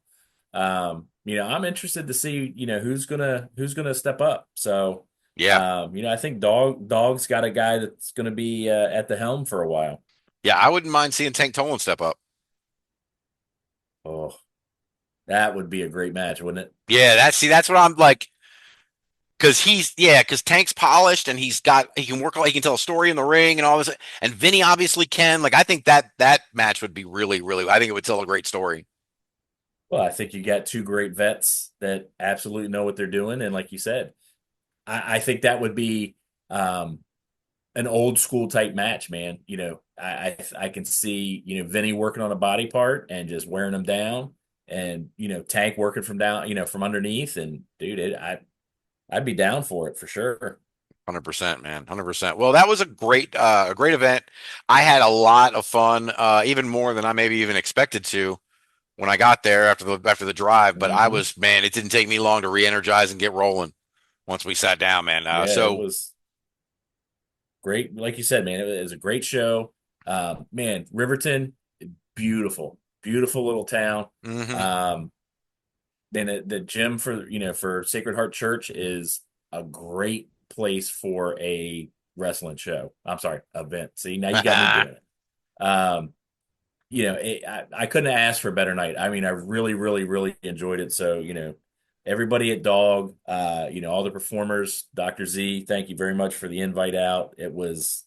I'm interested to see who's gonna step up. So, Yeah. I think Dog's got a guy that's gonna be at the helm for a while. Yeah, I wouldn't mind seeing Tank Tolan step up. Oh, that would be a great match, wouldn't it? Yeah, that's what I'm like. Because Tank's polished and he can work, he can tell a story in the ring and all this. And Vinny obviously can. Like, I think that match would be really, really, I think it would tell a great story. Well, I think you got two great vets that absolutely know what they're doing, and like you said, I think that would be an old school type match, man. I can see Vinny working on a body part and just wearing them down, and Tank working from down from underneath, and dude, I'd be down for it for sure. 100%, man. 100%. Well, that was a great event. I had a lot of fun, even more than I maybe even expected to when I got there after the drive. But man, it didn't take me long to re-energize and get rolling once we sat down, man. Yeah, it was great. Like you said, man, it was a great show. Man, Riverton, beautiful little town. Mm-hmm. Then the gym for Sacred Heart Church is a great place for a wrestling show. I'm sorry, event. See, now you got me doing it. I couldn't ask for a better night. I mean, I really, really, really enjoyed it. So, everybody at DAWG, all the performers, Dr. Z, thank you very much for the invite out. It was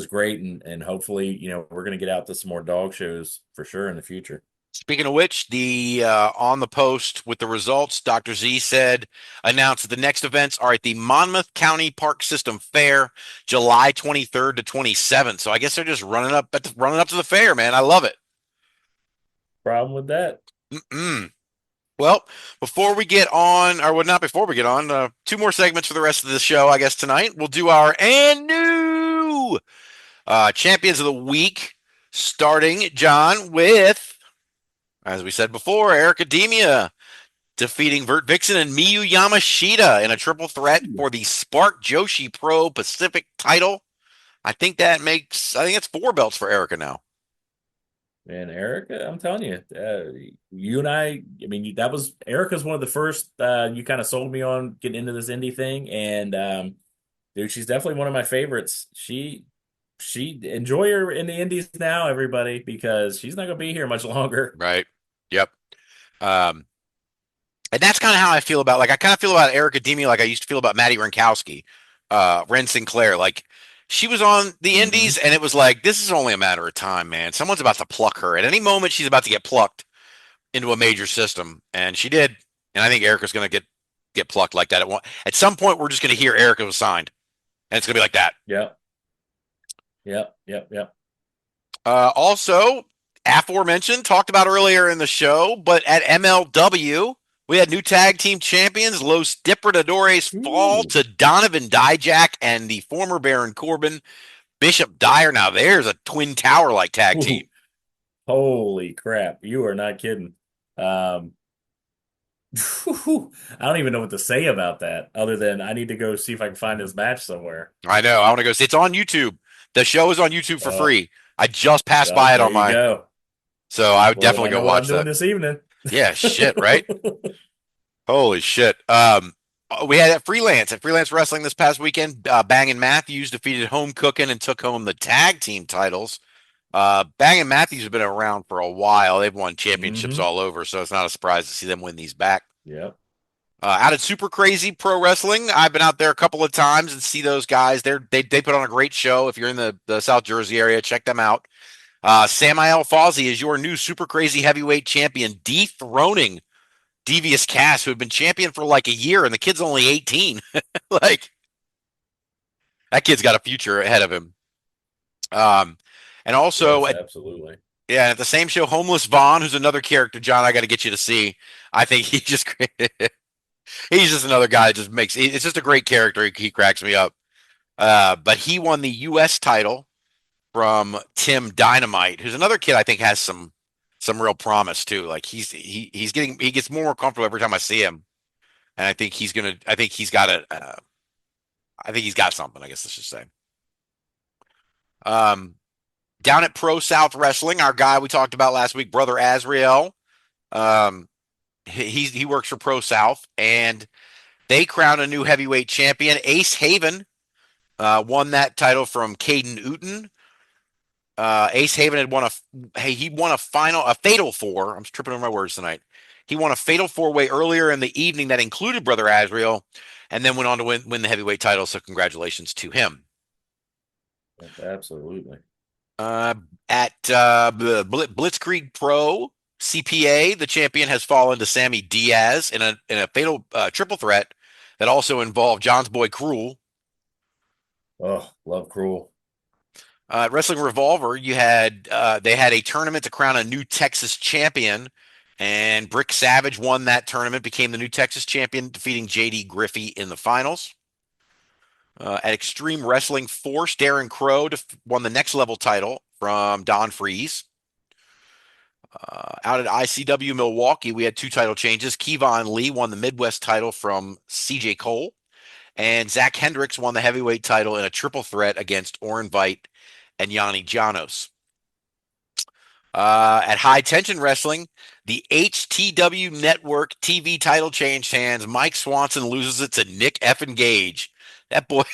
great, and hopefully, we're going to get out to some more DAWG shows for sure in the future. Speaking of which, the on the post with the results, Dr. Z announced that the next events are at the Monmouth County Park System Fair, July 23rd to 27th. So I guess they're just running up to the fair, man. I love it. Problem with that? Well, before we get on, or not before we get on, 2 more segments for the rest of the show, I guess, tonight. We'll do our and new Champions of the Week, starting, John, with, as we said before, Ericademia defeating Vert Vixen and Miyu Yamashita in a triple threat for the Spark Joshi Pro Pacific title. I think it's 4 belts for Erica now. And Erica, I'm telling you, you and I mean, that was Erica's one of the first you kind of sold me on getting into this indie thing. And dude, she's definitely one of my favorites. She enjoy her in the indies now, everybody, because she's not gonna be here much longer. Right. Yep. And that's kind of how I feel about, I kind of feel about Ericademia like I used to feel about Maddie Rinkowski, Ren Sinclair. Like, she was on the indies, and it was like, this is only a matter of time, man. Someone's about to pluck her. At any moment, she's about to get plucked into a major system, and she did. And I think Erica's going to get plucked like that. At some point, we're just going to hear Erica was signed, and it's going to be like that. Yep. Also, aforementioned, talked about earlier in the show, but at MLW, we had new tag team champions. Los Depredadores fall to Donovan Dijak and the former Baron Corbin, Bishop Dyer. Now there's a twin tower-like tag team. Holy crap. You are not kidding. I don't even know what to say about that other than I need to go see if I can find this match somewhere. I know. I want to go see. It's on YouTube. The show is on YouTube for free. I just passed by it on my. Go. So I would definitely go watch that. This evening. Yeah, shit, right? Holy shit. We had at Freelance Wrestling this past weekend. Bang and Matthews defeated Home Cookin' and took home the tag team titles. Bang and Matthews have been around for a while. They've won championships all over, so it's not a surprise to see them win these back. Yep. Out at Super Crazy Pro Wrestling, I've been out there a couple of times and see those guys. They put on a great show. If you're in the South Jersey area, check them out. Samael Fawzi is your new Super Crazy Heavyweight Champion, dethroning Devious Cass, who had been champion for like a year, and the kid's only 18. Like, that kid's got a future ahead of him. And also, yes, absolutely. Yeah, at the same show, Homeless Vaughn, who's another character, John, I got to get you to see. I think he's just another guy that just it's just a great character. He cracks me up. But he won the U.S. title from Tim Dynamite, who's another kid I think has some real promise too. Like he gets more comfortable every time I see him, and I think he's got something. I guess let's just say. Down at Pro South Wrestling, our guy we talked about last week, Brother Azrael, he works for Pro South, and they crowned a new heavyweight champion. Ace Haven won that title from Caden Uten. Ace Haven had won a fatal 4. I'm tripping over my words tonight. He won a fatal 4-way earlier in the evening that included Brother Azrael, and then went on to win the heavyweight title. So congratulations to him. Absolutely. At Blitzkrieg Pro CPA, the champion has fallen to Sammy Diaz in a fatal triple threat that also involved John's boy Cruel. Oh, love Cruel. Wrestling Revolver, they had a tournament to crown a new Texas champion, and Brick Savage won that tournament, became the new Texas champion, defeating JD Griffey in the finals. At Extreme Wrestling Force, Darren Crow won the next level title from Don Freeze. Out at ICW Milwaukee, we had 2 title changes. Kevon Lee won the Midwest title from CJ Cole, and Zach Hendricks won the heavyweight title in a triple threat against Oren Veit and Yanni Janos. At High Tension Wrestling, the HTW Network TV title changed hands. Mike Swanson loses it to Nick effing Gage. That boy,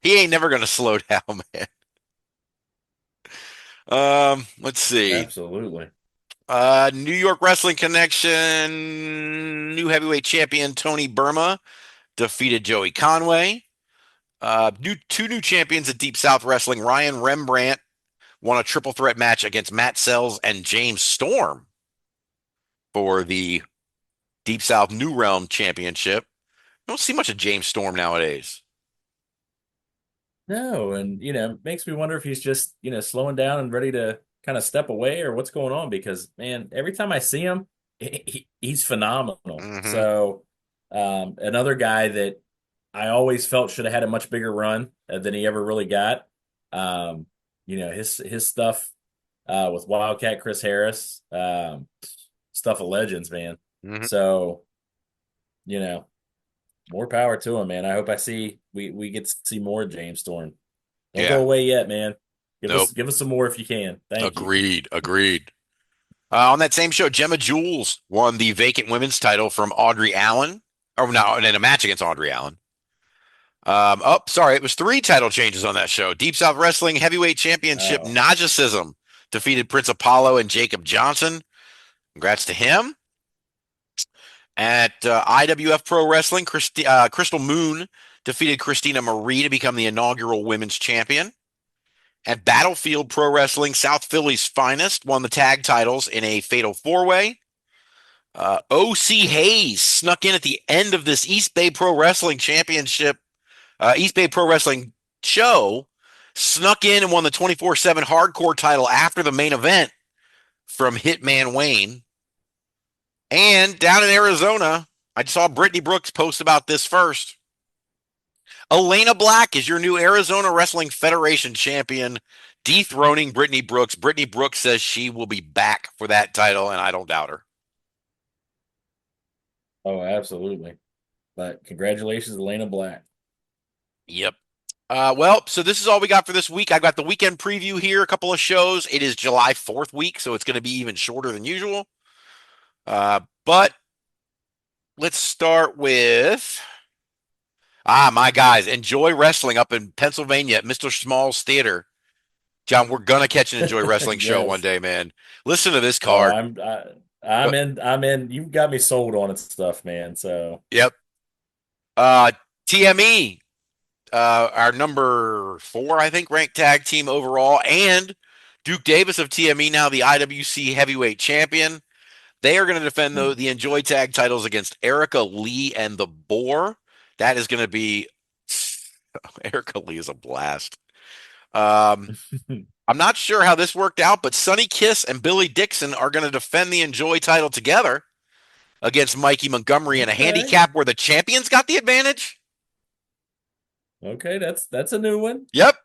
he ain't never going to slow down, man. Let's see. Absolutely. New York Wrestling Connection, new heavyweight champion Tony Burma defeated Joey Conway. Two new champions at Deep South Wrestling. Ryan Rembrandt won a triple threat match against Matt Sells and James Storm for the Deep South New Realm Championship. Don't see much of James Storm nowadays. No, and makes me wonder if he's just slowing down and ready to kind of step away or what's going on, because man, every time I see him, he's phenomenal. Mm-hmm. So another guy that I always felt should have had a much bigger run than he ever really got. His stuff with Wildcat Chris Harris, stuff of legends, man. Mm-hmm. So more power to him, man. I hope we get to see more James Storm. Don't go away yet, man. Give us some more if you can. Thank you. Agreed. On that same show, Gemma Jules won the vacant women's title from Audrey Allen. Oh, no, in a match against Audrey Allen. It was 3 title changes on that show. Deep South Wrestling Heavyweight Championship Nagicism defeated Prince Apollo and Jacob Johnson. Congrats to him. At IWF Pro Wrestling, Crystal Moon defeated Christina Marie to become the inaugural women's champion. At Battlefield Pro Wrestling, South Philly's finest won the tag titles in a fatal 4-way. O.C. Hayes snuck in at the end of this East Bay Pro Wrestling Championship, East Bay Pro Wrestling show, snuck in and won the 24/7 hardcore title after the main event from Hitman Wayne. And down in Arizona, I saw Brittany Brooks post about this first. Elena Black is your new Arizona Wrestling Federation champion, dethroning Brittany Brooks. Brittany Brooks says she will be back for that title, and I don't doubt her. Oh, absolutely. But congratulations, Elena Black. Yep. So this is all we got for this week. I got the weekend preview here, a couple of shows. It is July 4th week, so it's going to be even shorter than usual. But let's start with my guys. Enjoy Wrestling up in Pennsylvania at Mr. Small's Theater. John, we're gonna catch an Enjoy Wrestling Yes. show one day, man. Listen to this card. I'm in. You've got me sold on it stuff, man. So yep. TME, our number 4, I think, ranked tag team overall, and Duke Davis of TME, now the IWC heavyweight champion. They are going to defend the Enjoy tag titles against Erica Lee and the Boar. That is going to be Erica Lee is a blast. I'm not sure how this worked out, but Sonny Kiss and Billy Dixon are going to defend the Enjoy title together against Mikey Montgomery in a handicap where the champions got the advantage. Okay, that's a new one. Yep.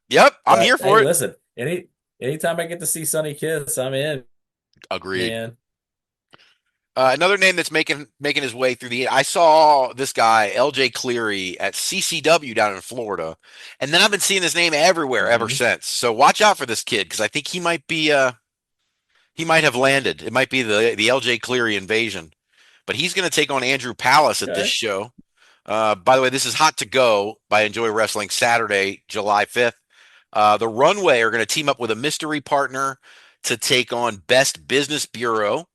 I'm here for it. Listen, anytime I get to see Sonny Kiss, I'm in. Agreed. Man. Another name that's making his way through I saw this guy, LJ Cleary, at CCW down in Florida, and then I've been seeing his name everywhere ever since. So watch out for this kid, because I think he might have landed. It might be the LJ Cleary invasion, but he's going to take on Andrew Palace at this show. By the way, this is Hot to Go by Enjoy Wrestling, Saturday, July 5th. The Runway are going to team up with a mystery partner to take on Best Business Bureau.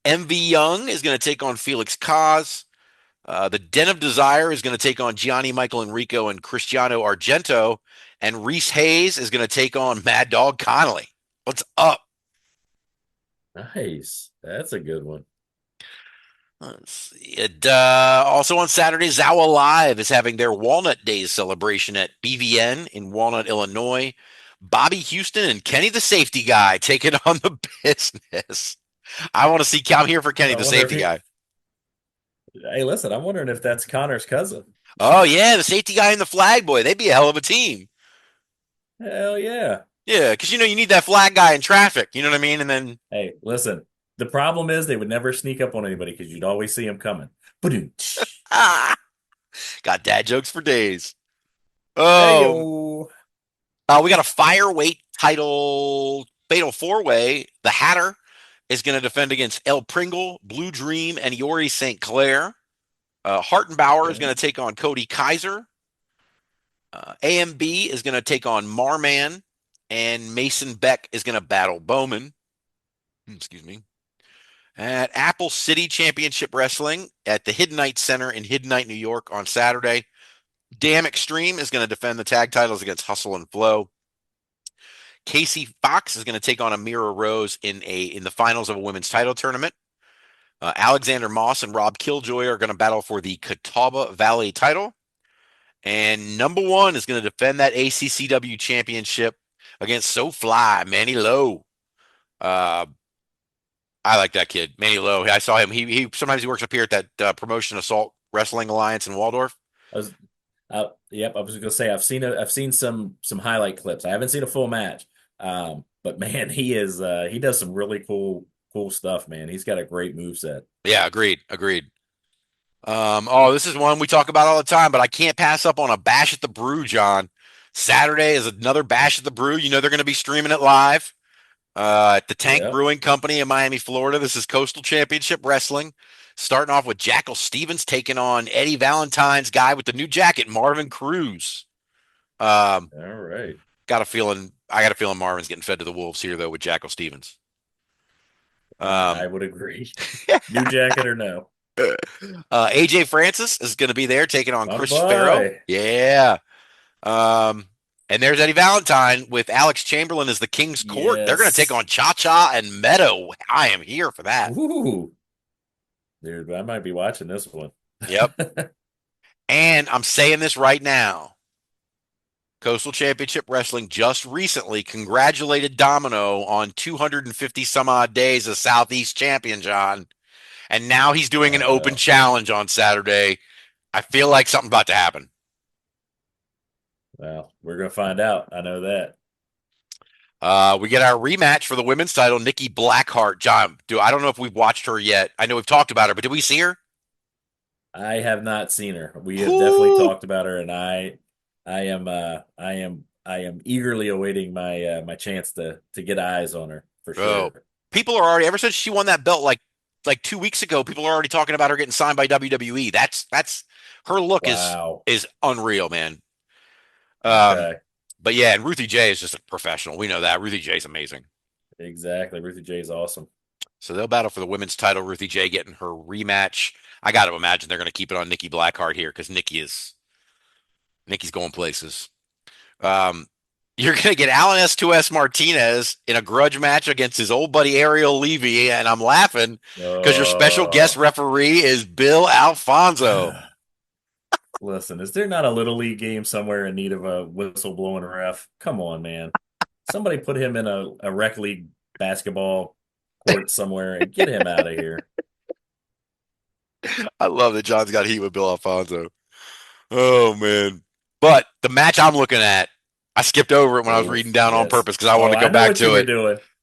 MV Young is going to take on Felix Kaz. The Den of Desire is going to take on Gianni Michael Enrico and Cristiano Argento. And Reese Hayes is going to take on Mad Dog Connolly. What's up? Nice. That's a good one. Let's see. Also on Saturday, Zawa Live is having their Walnut Days celebration at BVN in Walnut, Illinois. Bobby Houston and Kenny the Safety Guy taking on the business. I'm here for Kenny the Safety Guy. Hey, listen, I'm wondering if that's Connor's cousin. Oh, yeah, the Safety Guy and the Flag Boy. They'd be a hell of a team. Hell yeah. Yeah, because, you need that flag guy in traffic. You know what I mean? And then... Hey, listen, the problem is they would never sneak up on anybody because you'd always see them coming. Got dad jokes for days. Oh. We got a Fireweight title fatal 4-way. The Hatter is going to defend against El Pringle, Blue Dream, and Yori St. Clair. Hartenbauer is going to take on Cody Kaiser. AMB is going to take on Marman, and Mason Beck is going to battle Bowman. Excuse me. at Apple City Championship Wrestling at the Hidden Night Center in Hidden Night, New York on Saturday. Damn Extreme is going to defend the tag titles against Hustle and Flow. Casey Fox is going to take on Amira Rose in the finals of a women's title tournament. Alexander Moss and Rob Killjoy are going to battle for the Catawba Valley title. And number one is going to defend that ACCW championship against So Fly, Manny Lowe. I like that kid, Manny Lowe. I saw him. He sometimes he works up here at that Promotion Assault Wrestling Alliance in Waldorf. Yep, I was going to say I've seen some highlight clips. I haven't seen a full match, but man, he does some really cool stuff. Man, he's got a great moveset. Yeah, agreed. This is one we talk about all the time, but I can't pass up on a Bash at the Brew, John. Saturday is another Bash at the Brew. You know they're going to be streaming it live at the Tank Brewing Company in Miami, Florida. This is Coastal Championship Wrestling. Starting off with Jackal Stevens taking on Eddie Valentine's guy with the new jacket, Marvin Cruz. All right. I got a feeling Marvin's getting fed to the wolves here, though, with Jackal Stevens. I would agree. New jacket or no? AJ Francis is going to be there taking on Chris Farrow. Yeah. And there's Eddie Valentine with Alex Chamberlain as the King's Court. Yes. They're going to take on Cha-Cha and Meadow. I am here for that. Ooh. Dude, I might be watching this one. Yep. And I'm saying this right now. Coastal Championship Wrestling just recently congratulated Domino on 250 some odd days as Southeast champion, John. And now he's doing an open challenge on Saturday. I feel like something's about to happen. Well, we're going to find out. I know that. We get our rematch for the women's title, Nikki Blackheart. John, I don't know if we've watched her yet. I know we've talked about her, but did we see her? I have not seen her. We have definitely talked about her, and I am eagerly awaiting my chance to get eyes on her for sure. People are already, ever since she won that belt like 2 weeks ago, people are already talking about her getting signed by WWE. That's her look is unreal, man. Okay. But yeah, and Ruthie J is just a professional. We know that. Ruthie J is amazing. Exactly. Ruthie J is awesome. So they'll battle for the women's title. Ruthie J getting her rematch. I got to imagine they're going to keep it on Nikki Blackheart here because Nikki's going places. You're going to get Alan S2S Martinez in a grudge match against his old buddy Ariel Levy, and I'm laughing because your special guest referee is Bill Alfonso. Listen, is there not a Little League game somewhere in need of a whistle-blowing ref? Come on, man. Somebody put him in a rec league basketball court somewhere and get him out of here. I love that John's got heat with Bill Alfonso. Oh, man. But the match I'm looking at, I skipped over it when I was reading down on purpose because I wanted to go back to it.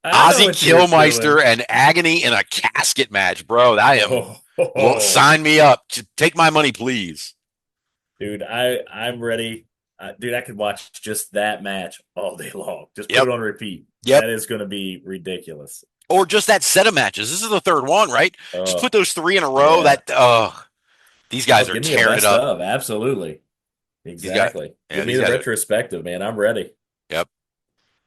Ozzy Killmeister and Agony in a casket match, bro. Well, sign me up. Take my money, please. Dude, I'm ready. Dude, I could watch just that match all day long. Just put it on repeat. Yep. That is going to be ridiculous. Or just that set of matches. This is the third one, right? Just put those 3 in a row. Yeah. These guys are tearing it up. Absolutely. Exactly. Give me the retrospective, man. I'm ready. Yep.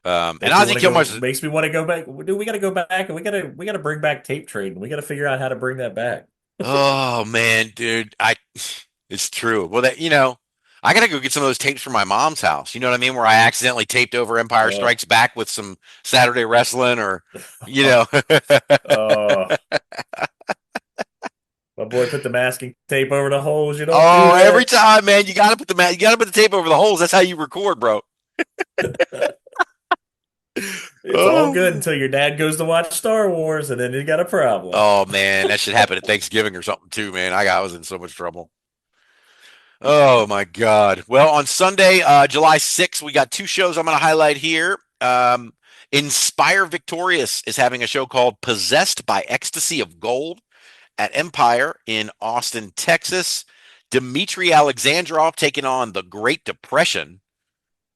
And Ozzy Killmeister makes me want to go back. Dude, we got to go back and we got to bring back tape trading. We got to figure out how to bring that back. Oh man, dude, it's true. Well, I got to go get some of those tapes from my mom's house. You know what I mean? Where I accidentally taped over Empire Strikes Back with some Saturday wrestling, or My boy put the masking tape over the holes. You know. Oh, every time, man, you got to put the tape over the holes. That's how you record, bro. It's all good until your dad goes to watch Star Wars, and then you got a problem. Oh man, that should happen at Thanksgiving or something too, man. I was in so much trouble. Oh my God. Well, on Sunday, July 6th, we got 2 shows I'm going to highlight here. Inspire Victorious is having a show called Possessed by Ecstasy of Gold at Empire in Austin, Texas. Dmitry Alexandrov taking on the Great Depression.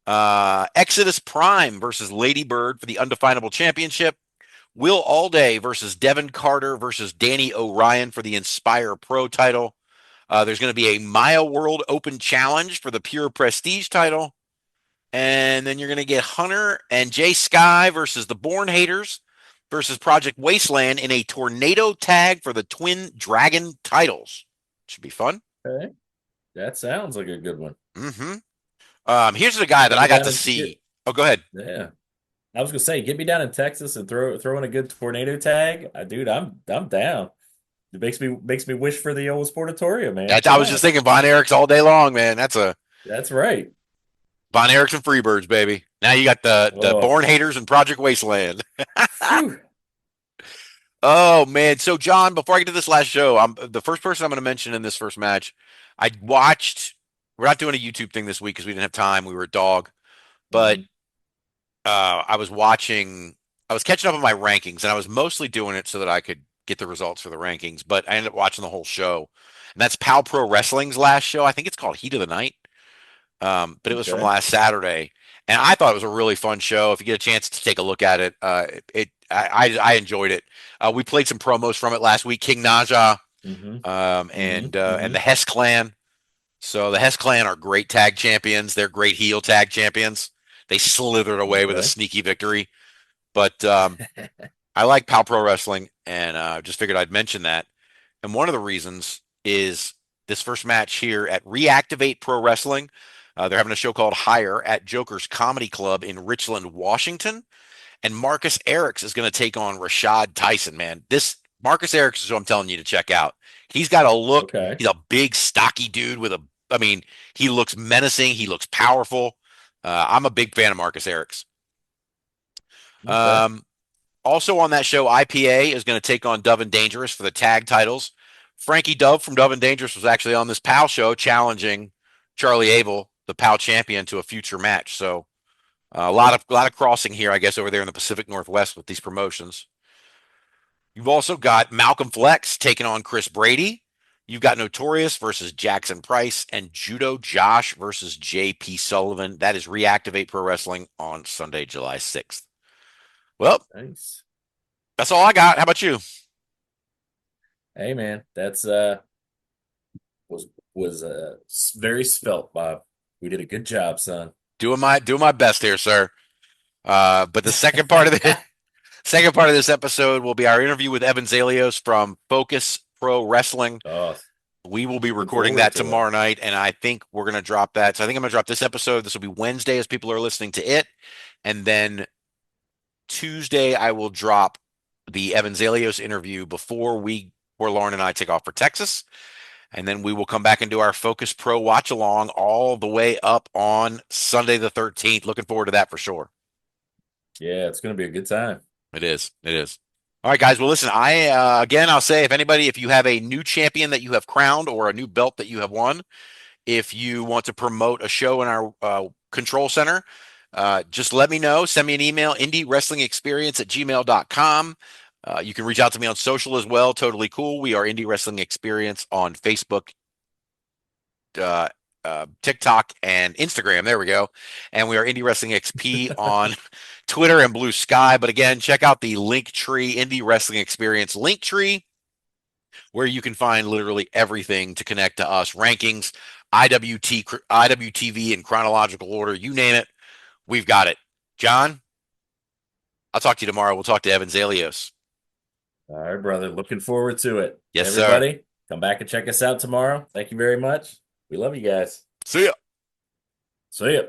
Exodus Prime versus Lady Bird for the Undefinable Championship. Will Alday versus Devin Carter versus Danny O'Ryan for the Inspire Pro title. There's going to be a Maya World Open Challenge for the Pure Prestige title. And then you're going to get Hunter and Jay Sky versus the Born Haters versus Project Wasteland in a tornado tag for the Twin Dragon titles. Should be fun. Okay. That sounds like a good one. Here's the guy that I got to see. Oh, go ahead. Yeah. I was gonna say, get me down in Texas and throw in a good tornado tag. Dude, I'm down. It makes me wish for the old Sportatorium, man. I was just thinking Von Erichs all day long, man. That's right. Von Erichs and Freebirds, baby. Now you got the Born Haters and Project Wasteland. Oh man. So John, before I get to this last show, I'm the first person I'm going to mention in this first match. I watched. We're not doing a YouTube thing this week because we didn't have time. We were at DAWG, but I was catching up on my rankings, and I was mostly doing it so that I could get the results for the rankings. But I ended up watching the whole show, and that's Pal Pro Wrestling's last show. I think it's called Heat of the Night, but it was from last Saturday, and I thought it was a really fun show. If you get a chance to take a look at it, I enjoyed it. We played some promos from it last week. King Naja, and the Hess Clan. So the Hess Clan are great tag champions. They're great heel tag champions. They slithered away with a sneaky victory. But I like Pal Pro Wrestling, and just figured I'd mention that. And one of the reasons is this first match here at Reactivate Pro Wrestling. They're having a show called Higher at Joker's Comedy Club in Richland, Washington. And Marcus Erics is going to take on Rashad Tyson, man. This Marcus Erics is what I'm telling you to check out. He's got a look. Okay. He's a big, stocky dude he looks menacing. He looks powerful. I'm a big fan of Marcus Erics. Okay. Also on that show, IPA is going to take on Dove and Dangerous for the tag titles. Frankie Dove from Dove and Dangerous was actually on this PAL show challenging Charlie Abel, the PAL champion, to a future match. So a lot of crossing here, I guess, over there in the Pacific Northwest with these promotions. You've also got Malcolm Flex taking on Chris Brady. You've got Notorious versus Jackson Price, and Judo Josh versus JP Sullivan. That is Reactivate Pro Wrestling on Sunday, July 6th. Well, nice. That's all I got. How about you? Hey man, that's was very spelt, Bob. We did a good job, son. Doing my best here, sir. But the second part of this episode will be our interview with Evan Zalios from Focus Pro Wrestling. We will be recording that tomorrow night, and I think we're going to drop that. So I think I'm going to drop this episode. This will be Wednesday as people are listening to it. And then Tuesday, I will drop the Evan Zalios interview before Lauryn and I take off for Texas. And then we will come back and do our Focus Pro watch along all the way up on Sunday the 13th. Looking forward to that for sure. Yeah, it's going to be a good time. It is. All right, guys. Well, listen, I'll say if you have a new champion that you have crowned or a new belt that you have won, if you want to promote a show in our control center, just let me know. Send me an email, indiewrestlingexperience@gmail.com. You can reach out to me on social as well. Totally cool. We are Indie Wrestling Experience on Facebook, TikTok, and Instagram. There we go. And we are Indie Wrestling XP on Twitter and Blue Sky. But again, check out the Linktree, Indie Wrestling Experience Linktree, where you can find literally everything to connect to us. Rankings, IWTV in chronological order, you name it, we've got it. John, I'll talk to you tomorrow. We'll talk to Evan Zalios. All right, brother. Looking forward to it. Yes, everybody, sir. Come back and check us out tomorrow. Thank you very much. We love you guys. See ya. See ya.